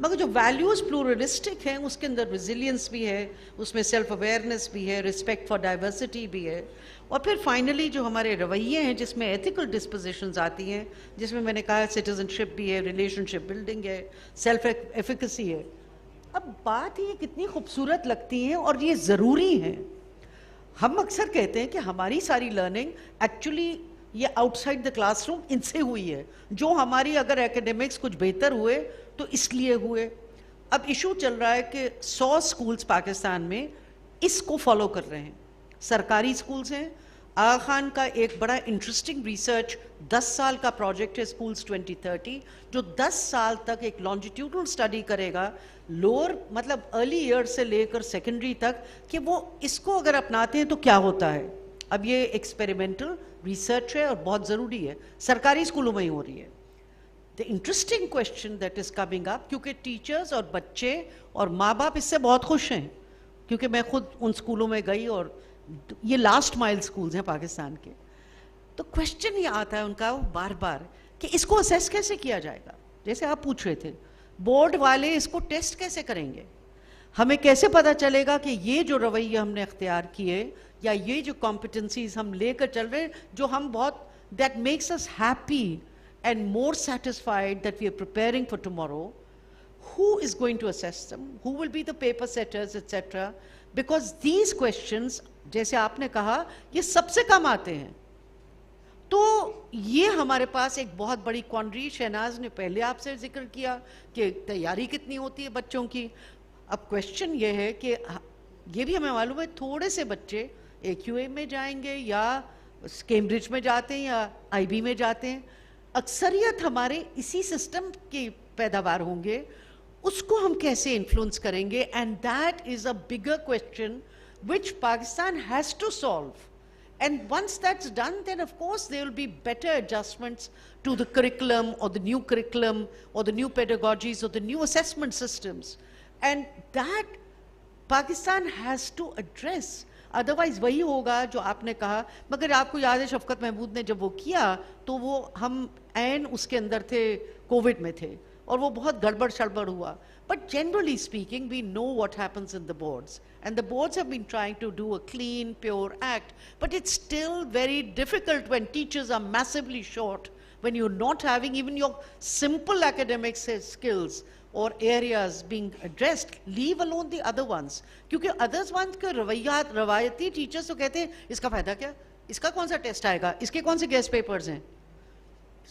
मगर जो वैल्यूज़ प्लूरलिस्टिक हैं उसके अंदर रेजिलियंस भी है, उसमें सेल्फ अवेयरनेस भी है, रिस्पेक्ट फॉर डाइवर्सिटी भी है, और फिर फाइनली जो हमारे रवैये हैं जिसमें एथिकल डिस्पोजिशंस आती हैं, जिसमें मैंने कहा सिटीजनशिप भी है, रिलेशनशिप बिल्डिंग है, सेल्फ एफिकेसी है. अब बात ये कितनी खूबसूरत लगती है और ये ज़रूरी है. हम अक्सर कहते हैं कि हमारी सारी लर्निंग एक्चुअली ये आउटसाइड द क्लासरूम इनसे हुई है. जो हमारी अगर एकेडमिक्स कुछ बेहतर हुए तो इसलिए हुए. अब इशू चल रहा है कि 100 स्कूल्स पाकिस्तान में इसको फॉलो कर रहे हैं. सरकारी स्कूल्स हैं. आगा खान का एक बड़ा इंटरेस्टिंग रिसर्च 10 साल का प्रोजेक्ट है स्कूल्स 2030, जो 10 साल तक एक लॉन्जिट्यूडनल स्टडी करेगा लोअर, मतलब अर्ली ईयर से लेकर सेकेंडरी तक, कि वो इसको अगर अपनाते हैं तो क्या होता है. अब ये एक्सपेरिमेंटल रिसर्च है और बहुत ज़रूरी है, सरकारी स्कूलों में ही हो रही है. The interesting question that is coming up, क्योंकि टीचर्स और बच्चे और माँ बाप इससे बहुत खुश हैं, क्योंकि मैं खुद उन स्कूलों में गई और ये लास्ट माइल स्कूल्स हैं पाकिस्तान के. तो क्वेश्चन ये आता है उनका बार बार कि इसको असेस कैसे किया जाएगा. जैसे आप पूछ रहे थे, बोर्ड वाले इसको टेस्ट कैसे करेंगे. हमें कैसे पता चलेगा कि ये जो रवैये हमने अख्तियार किए या ये जो कॉम्पिटेंसीज हम लेकर चल रहे हैं, जो हम बहुत, that makes us happy and more satisfied that we are preparing for tomorrow, who is going to assess them, who will be the paper setters, etc. Because these questions, जैसे आपने कहा, ये सबसे कम आते हैं. तो ये हमारे पास एक बहुत बड़ी क्वांड्री, शहनाज ने पहले आपसे जिक्र किया कि तैयारी कितनी होती है बच्चों की. अब क्वेश्चन ये है कि ये भी हमें मालूम है थोड़े से बच्चे AQA में जाएंगे या कैम्ब्रिज में जाते हैं या IB में जाते हैं, अक्सरियत हमारे इसी सिस्टम की पैदावार होंगे, उसको हम कैसे इन्फ्लुएंस करेंगे? And that is a bigger question which Pakistan has to solve. And once that's done, then of course there will be better adjustments to the curriculum or the new curriculum or the new pedagogies or the new assessment systems. And that Pakistan has to address. Otherwise वही होगा जो आपने कहा. मगर आपको याद है शफकत महमूद ने जब वो किया तो वो हम ऐन उसके अंदर थे, कोविड में थे, और वो बहुत गड़बड़ शड़बड़ हुआ. But generally speaking, we know what happens in the boards. And the boards have been trying to do a clean, pure act. But it's still very difficult when teachers are massively short, when you're not having even your simple academic skills or areas being addressed, leave alone the other ones. क्योंकि others ones के रवायती teachers तो कहते हैं इसका फायदा क्या, इसका कौन सा टेस्ट आएगा, इसके कौन से गेस्ट पेपर्स हैं.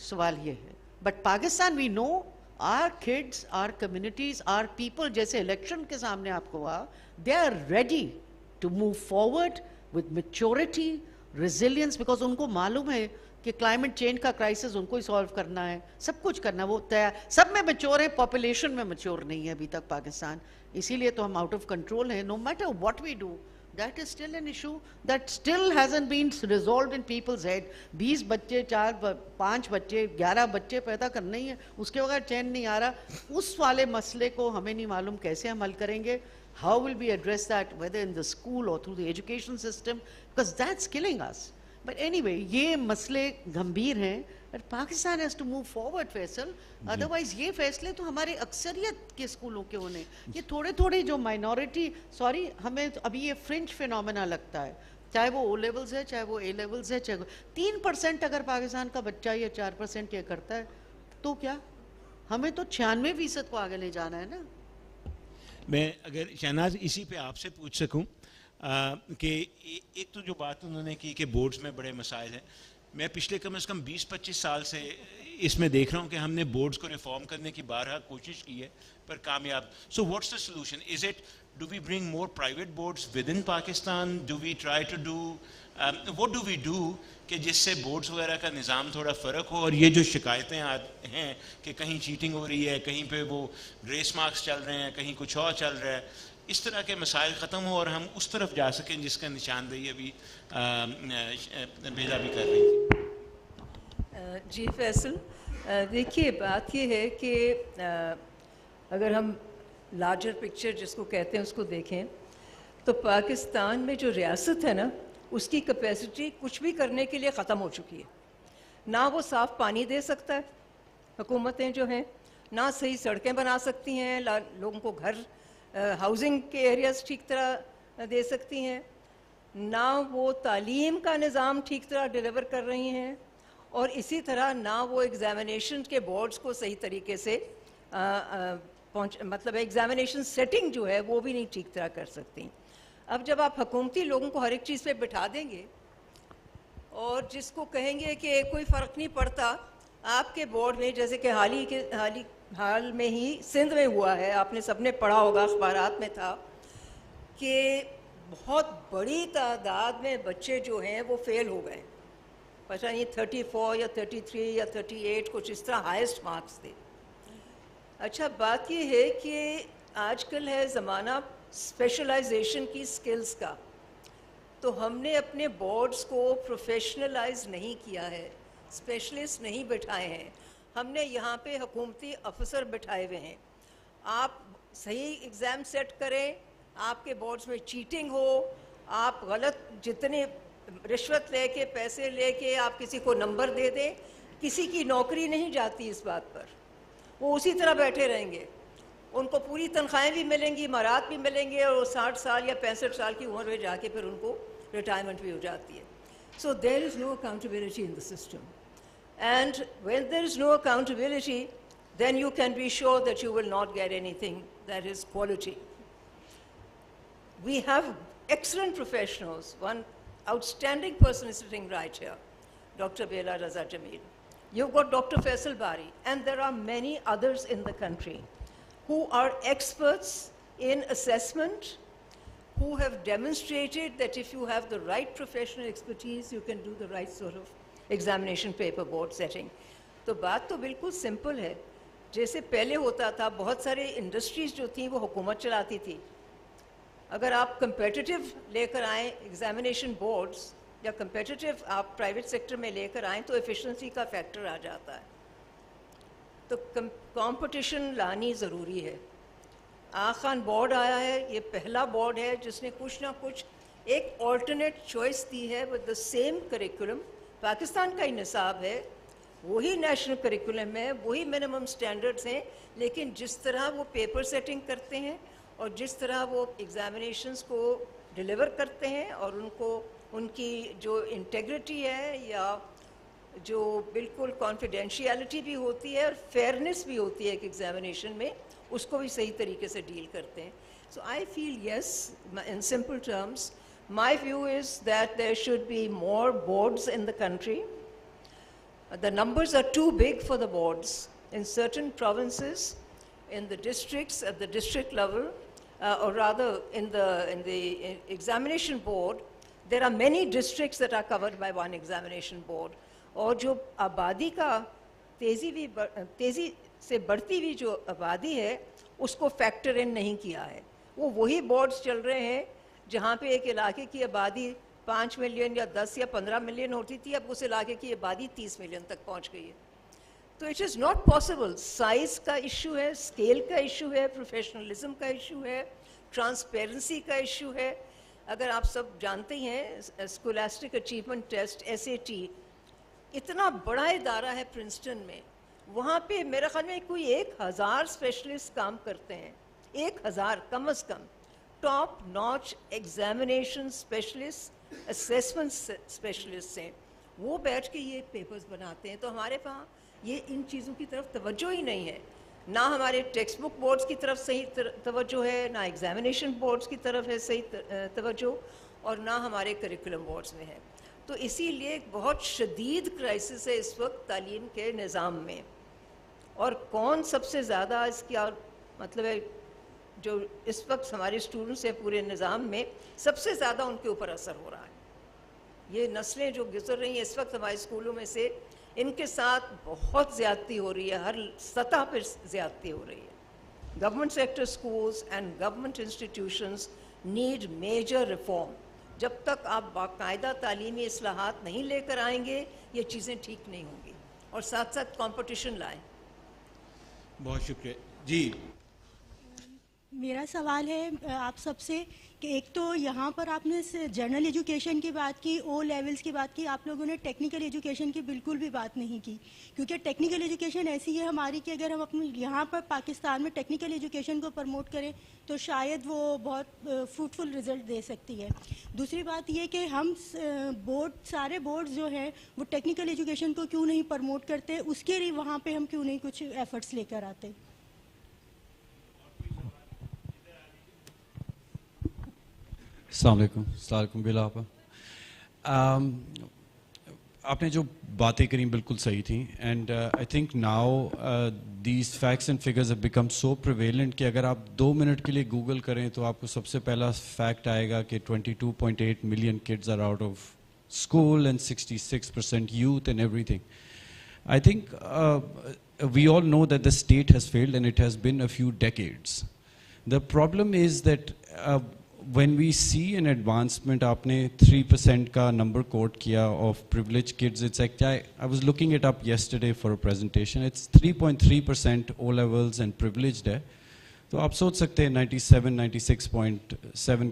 सवाल ये है. But Pakistan, we know our kids, our communities, our people, जैसे election के सामने आपको हुआ, they are ready to move forward with maturity, resilience, because उनको मालूम है कि climate change का crisis उनको ही solve करना है, सब कुछ करना, वो तैयार, सब में mature है, population में mature नहीं है अभी तक पाकिस्तान, इसीलिए तो हम out of control हैं. No matter what we do, that is still an issue that still hasn't been resolved in people's head. 20 बच्चे, 5 बच्चे, 11 बच्चे पैदा करने ही है, उसके बगैर चैन नहीं आ रहा. उस वाले मसले को हमें नहीं मालूम कैसे हम हल करेंगे. How will we address that, whether in the school or through the education system, because that's killing us. But anyway, ये मसले गंभीर हैं. But Pakistan has to move forward, Faisal. Otherwise, ये फैसले तो हमारे अक्सरियत के स्कूलों के होने. ये थोड़े-थोड़े जो minority, sorry, हमें अभी ये fringe phenomena लगता है. चाहे वो O levels है, चाहे वो A levels है, चाहे 3% अगर पाकिस्तान का बच्चा या 4% ये करता है, तो क्या? हमें तो 96% को आगे ले जाना है ना. मैं अगर शहनाज इसी पे आपसे पूछ सकूं कि एक तो जो बात उन्होंने की कि बोर्ड्स में बड़े मसाइल हैं, मैं पिछले कम से कम 20-25 साल से इसमें देख रहा हूँ कि हमने बोर्ड्स को रिफॉर्म करने की बारहा कोशिश की है पर कामयाब. So what's the solution? Is it, do we bring more private boards with in Pakistan? Do we try to do, what do we do कि जिससे बोर्ड्स वगैरह का निज़ाम थोड़ा फ़र्क हो? और ये जो शिकायतें हैं कि कहीं चीटिंग हो रही है, कहीं पे वो ग्रेस मार्क्स चल रहे हैं, कहीं कुछ और चल रहा है, इस तरह के मसाइल ख़त्म हो और हम उस तरफ जा सकें जिसका निशानदेही अभी बेजा भी कर रही थी. जी फैसल, देखिए बात ये है कि अगर हम लार्जर पिक्चर जिसको कहते हैं उसको देखें तो पाकिस्तान में जो रियासत है ना, उसकी कैपेसिटी कुछ भी करने के लिए ख़त्म हो चुकी है. ना वो साफ़ पानी दे सकता है, हुकूमतें जो हैं, ना सही सड़कें बना सकती हैं, लोगों को घर, हाउसिंग के एरियाज़ ठीक तरह दे सकती हैं, ना वो तालीम का निज़ाम ठीक तरह डिलीवर कर रही हैं, और इसी तरह ना वो एग्ज़ामिनेशन के बोर्ड्स को सही तरीके से मतलब एग्ज़ामिनेशन सेटिंग जो है वो भी नहीं ठीक तरह कर सकती. अब जब आप हुकूमती लोगों को हर एक चीज़ पे बिठा देंगे और जिसको कहेंगे कि कोई फ़र्क नहीं पड़ता आपके बोर्ड में, जैसे कि हाल में ही सिंध में हुआ है, आपने सबने पढ़ा होगा, अखबारात में था कि बहुत बड़ी तादाद में बच्चे जो हैं वो फेल हो गए. पता नहीं 34 या 33 या 38 कुछ इस तरह हाईएस्ट मार्क्स थे. अच्छा, बात ये है कि आजकल है ज़माना स्पेशलाइजेशन की स्किल्स का, तो हमने अपने बोर्ड्स को प्रोफेशनलाइज नहीं किया है, स्पेशलिस्ट नहीं बिठाए हैं. हमने यहाँ पे हुकूमती अफसर बिठाए हुए हैं. आप सही एग्ज़ाम सेट करें, आपके बोर्ड्स में चीटिंग हो, आप गलत जितने रिश्वत लेके पैसे लेके आप किसी को नंबर दे दें, किसी की नौकरी नहीं जाती इस बात पर, वो उसी तरह बैठे रहेंगे. उनको पूरी तनख्वाहें भी मिलेंगी, इमारात भी मिलेंगे और 60 साल या 65 साल की उम्र में जाके फिर उनको रिटायरमेंट भी हो जाती है. So there is no accountability in the system. And when there is no accountability, then you can be sure that you will not get anything that is quality. We have excellent professionals. One outstanding person is sitting right here, Dr. Bela Raza Jamil. You've got Dr. Faisal Bari, and there are many others in the country who are experts in assessment, who have demonstrated that if you have the right professional expertise, you can do the right sort of examination paper board setting. तो बात तो बिल्कुल simple है. जैसे पहले होता था, बहुत सारे इंडस्ट्रीज जो थी वो हुकूमत चलाती थी. अगर आप competitive लेकर आए एग्जामिनेशन बोर्ड्स या competitive आप प्राइवेट सेक्टर में लेकर आए तो एफिशिएंसी का फैक्टर आ जाता है. तो कंपटीशन लानी ज़रूरी है. खान बोर्ड आया है, ये पहला बोर्ड है जिसने कुछ ना कुछ एक ऑल्टरनेट चॉइस दी है with the same curriculum. Pakistan का ही निसाब है, वही नेशनल करिकुलम है, वही मिनिमम स्टैंडर्ड्स हैं, लेकिन जिस तरह वो पेपर सेटिंग करते हैं और जिस तरह वो एग्जामिनेशंस को डिलीवर करते हैं और उनको उनकी जो इंटेग्रिटी है या जो बिल्कुल कॉन्फिडेंशियलिटी भी होती है और फेयरनेस भी होती है एक एग्जामिनेशन में, उसको भी सही तरीके से डील करते हैं. So I feel yes, in simple terms, my view is that there should be more boards in the country. The numbers are too big for the boards. In certain provinces, in the districts, at the district level, or rather in the examination board, there are many districts that are covered by one examination board. और जो आबादी का तेज़ी से बढ़ती हुई जो आबादी है उसको फैक्टर इन नहीं किया है. वो वही बोर्ड्स चल रहे हैं जहाँ पे एक इलाके की आबादी 5 मिलियन या 10 या 15 मिलियन होती थी, अब उस इलाके की आबादी 30 मिलियन तक पहुँच गई है. तो it is not possible. Size का इशू है, स्केल का इशू है, प्रोफेशनलिज्म का इशू है, ट्रांसपेरेंसी का इशू है. अगर आप सब जानते हैं स्कॉलास्टिक अचीवमेंट टेस्ट SAT इतना बड़ा इदारा है प्रिंसटन में, वहाँ पे मेरे ख्याल में कोई 1000 स्पेशलिस्ट काम करते हैं. 1000 come as come top notch examination specialist, assessment specialist हैं. वो बैठ के ये पेपर्स बनाते हैं. तो हमारे पास ये इन चीज़ों की तरफ तवज्जो ही नहीं है. ना हमारे टेक्स्ट बुक बोर्ड्स की तरफ सही तवज्जो है, ना एग्जामिनेशन बोर्ड्स की तरफ है सही तवज्जो, और ना हमारे करिकुलम बोर्ड्स में है. तो इसीलिए एक बहुत शदीद क्राइसिस है इस वक्त तालीम के निज़ाम में. और कौन सबसे ज़्यादा इसका मतलब है जो इस वक्त हमारे स्टूडेंट्स हैं पूरे निज़ाम में, सबसे ज़्यादा उनके ऊपर असर हो रहा है. ये नस्लें जो गुजर रही हैं इस वक्त हमारे स्कूलों में से, इनके साथ बहुत ज़्यादती हो रही है, हर सतह पर ज़्यादती हो रही है. Government sector schools and government institutions need major reform. जब तक आप बाकायदा तालीमी इस्लाहात नहीं लेकर आएंगे ये चीज़ें ठीक नहीं होंगी. और साथ साथ कंपटीशन लाएं. बहुत शुक्रिया जी. मेरा सवाल है आप सबसे कि एक तो यहाँ पर आपने जनरल एजुकेशन की बात की, O लेवल्स की बात की, आप लोगों ने टेक्निकल एजुकेशन की बिल्कुल भी बात नहीं की. क्योंकि टेक्निकल एजुकेशन ऐसी है हमारी कि अगर हम अपने यहाँ पर पाकिस्तान में टेक्निकल एजुकेशन को प्रमोट करें तो शायद वो बहुत फ्रूटफुल रिजल्ट दे सकती है. दूसरी बात ये कि हम सारे बोर्ड्स जो हैं वो टेक्निकल एजुकेशन को क्यों नहीं प्रमोट करते, उसके लिए वहाँ पर हम क्यों नहीं कुछ एफर्ट्स लेकर आते. अस्सलामुअलैकुम बिला आपा. आपने जो बातें करी बिल्कुल सही थी. And I think now these facts and figures have become so prevalent कि अगर आप 2 मिनट के लिए गूगल करें तो आपको सबसे पहला फैक्ट आएगा कि 22.8 million kids are out of school and 66% youth and everything. I think we all know that the state has failed and it has been a few decades. The problem is that when we see an advancement, आपने 3% का number quote किया of privileged kids. It's like I was looking it up yesterday for a presentation. It's 3.3% O levels and privileged है. तो आप सोच सकते हैं 96.7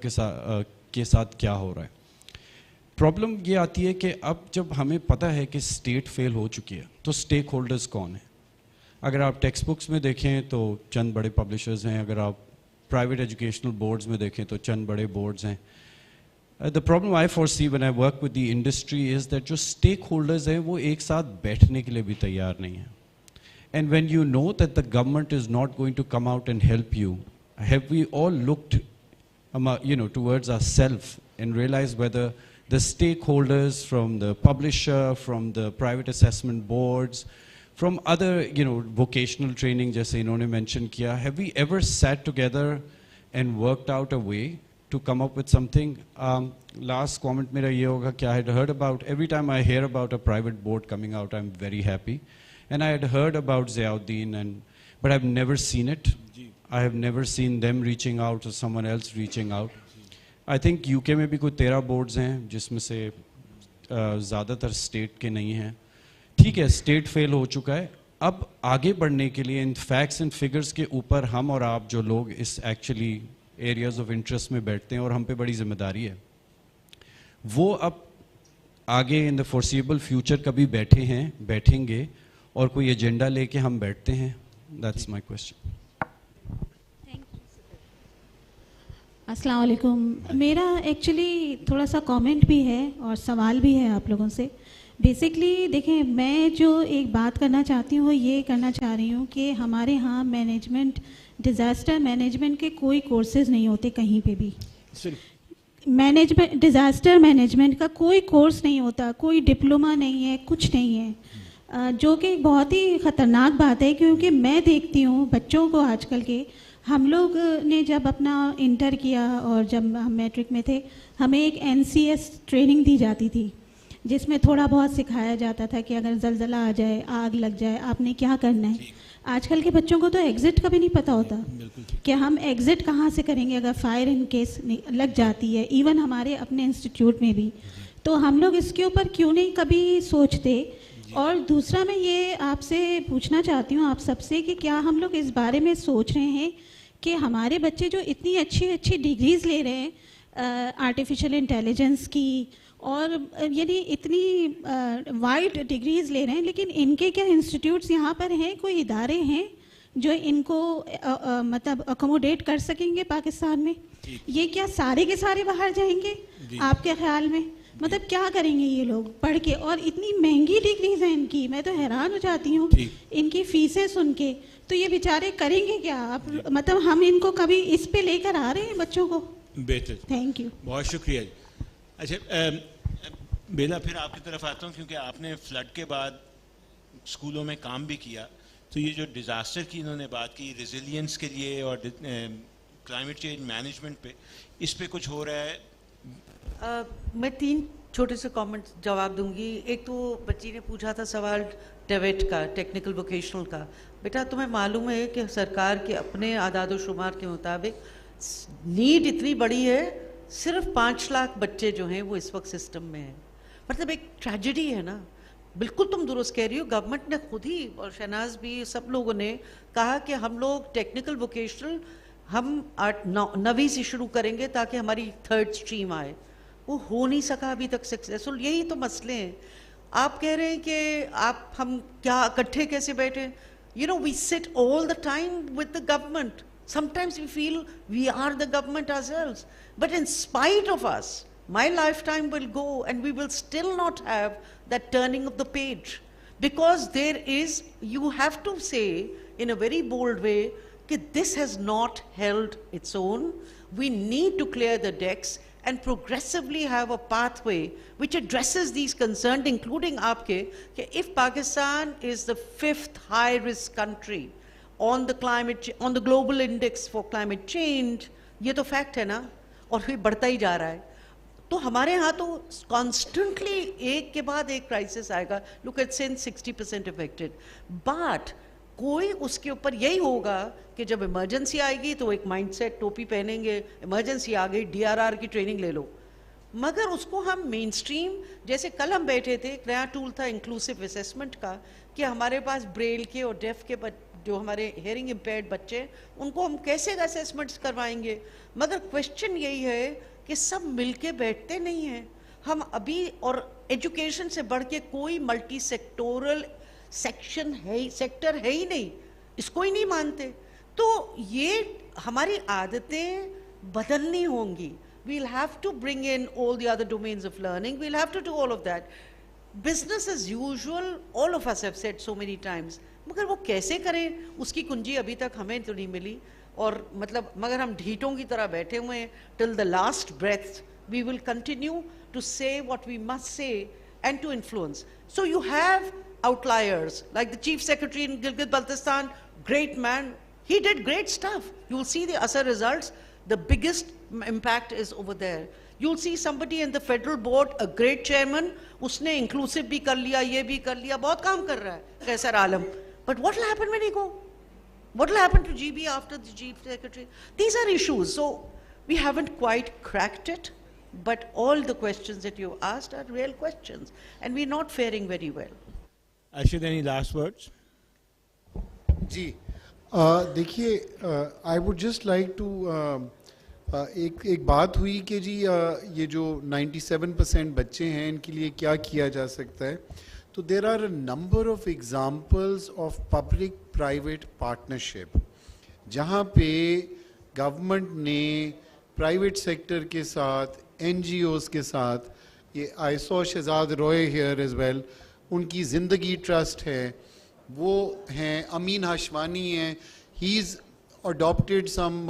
के साथ क्या हो रहा है. प्रॉब्लम ये आती है कि अब जब हमें पता है कि स्टेट फेल हो चुकी है तो स्टेक होल्डर्स कौन है. अगर आप टेक्स्ट बुक्स में देखें तो चंद बड़े पब्लिशर्स हैं, अगर आप प्राइवेट एजुकेशनल बोर्ड्स में देखें तो चंद बड़े बोर्ड्स हैं. The problem I foresee when I work with the industry is that जो stakeholders हैं वो एक साथ बैठने के लिए भी तैयार नहीं हैं. And when you know that the government is not going to come out and help you, have we all looked towards ourselves and realized whether the stakeholders from the publisher, from the private assessment boards, from other vocational training जैसे इन्होंने mention किया, have we ever sat together and worked out a way to come up with something? Last comment मेरा ये होगा कि I had heard about, every time I hear about a private board coming out, I'm very happy. And I had heard about Ziauddin, but I've never seen it. I have never seen them reaching out or someone else reaching out. I think UK में भी कोई 13 boards हैं जिसमें से ज़्यादातर state के नहीं हैं. ठीक है, state fail हो चुका है. अब आगे बढ़ने के लिए इन facts and figures के ऊपर हम और आप जो लोग इस actually areas of interest में बैठते हैं और हम पे बड़ी जिम्मेदारी है, वो अब आगे in the foreseeable future कभी बैठेंगे और कोई एजेंडा लेके हम बैठते हैं? That's my question. अस्सलाम वालेकुम. मेरा एक्चुअली थोड़ा सा कमेंट भी है और सवाल भी है आप लोगों से. बेसिकली देखें, मैं जो एक बात करना चाहती हूँ वो ये करना चाह रही हूँ कि हमारे यहाँ मैनेजमेंट, डिज़ास्टर मैनेजमेंट के कोई कोर्सेज नहीं होते कहीं पे भी. मैनेजमेंट, डिज़ास्टर मैनेजमेंट का कोई कोर्स नहीं होता, कोई डिप्लोमा नहीं है, कुछ नहीं है, जो कि बहुत ही ख़तरनाक बात है. क्योंकि मैं देखती हूँ बच्चों को आजकल के, हम लोग ने जब अपना इंटर किया और जब हम मैट्रिक में थे, हमें एक NCS ट्रेनिंग दी जाती थी जिसमें थोड़ा बहुत सिखाया जाता था कि अगर ज़लज़ला आ जाए, आग लग जाए, आपने क्या करना है. आजकल के बच्चों को तो एग्ज़िट का भी नहीं पता होता कि हम एग्ज़िट कहाँ से करेंगे अगर फायर इन केस लग जाती है. इवन हमारे अपने इंस्टीट्यूट में भी. तो हम लोग इसके ऊपर क्यों नहीं कभी सोचते. और दूसरा मैं ये आपसे पूछना चाहती हूँ आप सबसे कि क्या हम लोग इस बारे में सोच रहे हैं कि हमारे बच्चे जो इतनी अच्छी अच्छी डिग्रीज़ ले रहे हैं आर्टिफिशियल इंटेलिजेंस की और यानी इतनी वाइड डिग्रीज़ ले रहे हैं, लेकिन इनके क्या इंस्टीट्यूट्स यहाँ पर हैं, कोई इदारे हैं जो इनको मतलब अकोमोडेट कर सकेंगे पाकिस्तान में? ये क्या सारे के सारे बाहर जाएंगे आपके ख्याल में? मतलब क्या करेंगे ये लोग पढ़ के? और इतनी महंगी डिग्रीज हैं इनकी, मैं तो हैरान हो जाती हूँ इनकी फीसें सुन के. तो ये बेचारे करेंगे क्या? आप मतलब हम इनको कभी इस पे लेकर आ रहे हैं बच्चों को? बेहतर, थैंक यू, बहुत शुक्रिया. अच्छा बेला, फिर आपकी तरफ आता हूँ क्योंकि आपने फ्लड के बाद स्कूलों में काम भी किया. तो ये जो डिज़ास्टर की इन्होंने बात की, रेजिलियंस के लिए और क्लाइमेट चेंज मैनेजमेंट पे, इस पे कुछ हो रहा है? मैं 3 छोटे से कमेंट जवाब दूंगी. एक तो बच्ची ने पूछा था सवाल टेवेट का, टेक्निकल वोकेशनल का. बेटा तुम्हें मालूम है कि सरकार के अपने आदाद शुमार के मुताबिक नीड इतनी बड़ी है, सिर्फ 5 लाख बच्चे जो हैं वो इस वक्त सिस्टम में हैं. मतलब एक ट्रेजेडी है ना. बिल्कुल तुम दुरुस्त कह रही हो. गवर्नमेंट ने खुद ही और शहनाज भी सब लोगों ने कहा कि हम लोग टेक्निकल वोकेशनल हम 9वीं से शुरू करेंगे ताकि हमारी 3rd स्ट्रीम आए. वो हो नहीं सका अभी तक सक्सेसफुल. यही तो मसले हैं. आप कह रहे हैं कि हम क्या इकट्ठे कैसे बैठे. we sit all the time with the government. Sometimes we feel we are the government ourselves. But in spite of us, my lifetime will go and we will still not have that turning of the page. Because you have to say in a very bold way that this has not held its own. We need to clear the decks and progressively have a pathway which addresses these concerns, including aapke, that if Pakistan is the 5th high-risk country on the global index for climate change, ये तो fact है ना, और फिर बढ़ता ही जा रहा है. तो हमारे यहाँ तो constantly एक के बाद एक crisis आएगा. Look at Sindh, 60% affected. But कोई उसके ऊपर यही होगा कि जब इमरजेंसी आएगी तो एक माइंडसेट, टोपी पहनेंगे, इमरजेंसी आ गई, DRR की ट्रेनिंग ले लो. मगर उसको हम मेन स्ट्रीम, जैसे कल हम बैठे थे, एक नया टूल था इंक्लूसिव असेसमेंट का कि हमारे पास ब्रेल के और डेफ के जो हमारे हेयरिंग इम्पेयर्ड बच्चे, उनको हम कैसे असेसमेंट्स करवाएंगे. मगर क्वेश्चन यही है कि सब मिलके बैठते नहीं हैं. हम अभी और एजुकेशन से बढ़ के कोई मल्टी सेक्टोरल सेक्शन है ही, सेक्टर है ही नहीं, इसको ही नहीं मानते। तो ये हमारी आदतें बदलनी होंगी। We'll have to bring in all the other domains of learning. We'll have to do all of that. Business as usual, all of us have said so many times. मगर वो कैसे करें, उसकी कुंजी अभी तक हमें तो नहीं मिली। और मतलब मगर हम ढीठों की तरह बैठे हुए हैं till the last breath. We will continue to say what we must say and to influence. So you have outliers like the Chief Secretary in Gilgit-Baltistan, great man. He did great stuff. You will see the Asar results. The biggest impact is over there. You'll see somebody in the federal board, a great chairman, उसने inclusive भी कर लिया, ये भी कर लिया, बहुत काम कर रहा है, कैसर आलम. But what will happen when he go? What will happen to GB after the Chief Secretary? These are issues. So we haven't quite cracked it, but all the questions that you asked are real questions, and we're not faring very well. Arshad, any last words? जी, देखिए, I would just like to एक बात हुई कि जी ये जो 97% बच्चे हैं इनके लिए क्या किया जा सकता है. तो there are a number of examples of public-private partnership जहाँ पे गवर्नमेंट ने प्राइवेट सेक्टर के साथ, NGOs के साथ, ये I saw Shahzad Roy here as well, उनकी ज़िंदगी ट्रस्ट है, वो हैं अमीन हाशवानी हैं, he's adopted some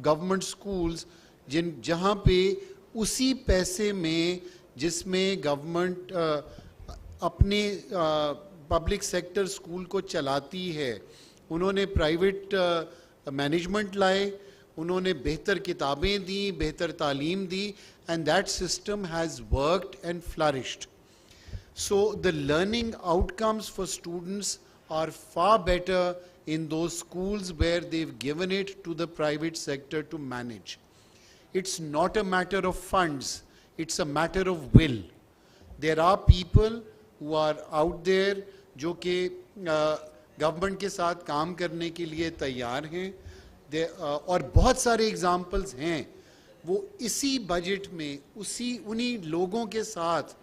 government schools जहाँ पे उसी पैसे में जिसमें गवर्नमेंट अपने पब्लिक सेक्टर स्कूल को चलाती है, उन्होंने प्राइवेट मैनेजमेंट लाए, उन्होंने बेहतर किताबें दी, बेहतर तालीम दी, and that system has worked and flourished. So the learning outcomes for students are far better in those schools where they've given it to the private sector to manage. It's not a matter of funds, it's a matter of will. There are people who are out there जो कि government के साथ काम करने के लिए तैयार हैं, और बहुत सारे एग्जाम्पल्स हैं, वो इसी बजट में उन्हीं लोगों के साथ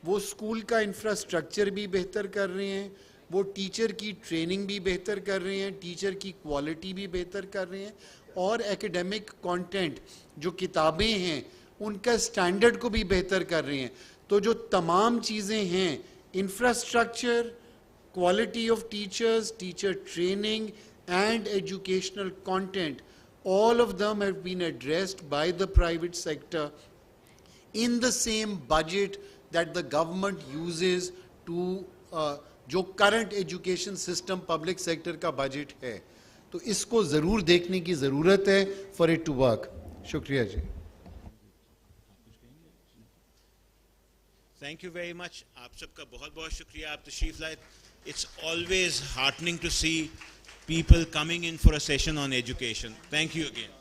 वो स्कूल का इंफ्रास्ट्रक्चर भी बेहतर कर रहे हैं, वो टीचर की ट्रेनिंग भी बेहतर कर रहे हैं, टीचर की क्वालिटी भी बेहतर कर रहे हैं, और एकेडमिक कंटेंट जो किताबें हैं उनका स्टैंडर्ड को भी बेहतर कर रहे हैं. तो जो तमाम चीज़ें हैं, infrastructure, quality of teachers, teacher training and educational content, all of them have been addressed by the private sector in the same budget that the government uses to जो current education system public sector का budget है. तो इसको ज़रूर देखने की ज़रूरत है for it to work. शुक्रिया जी. Thank you very much. आप सबका बहुत बहुत शुक्रिया, आप तशरीफ लाए. It's always heartening to see people coming in for a session on education. Thank you again.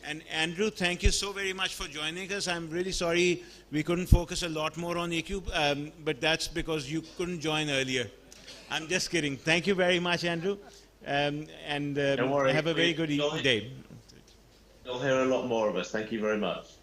And Andrew, thank you so very much for joining us. I'm really sorry we couldn't focus a lot more on EQ, but that's because you couldn't join earlier. I'm just kidding. Thank you very much, Andrew. And Don't worry, have a very good day. You'll hear a lot more of us. Thank you very much.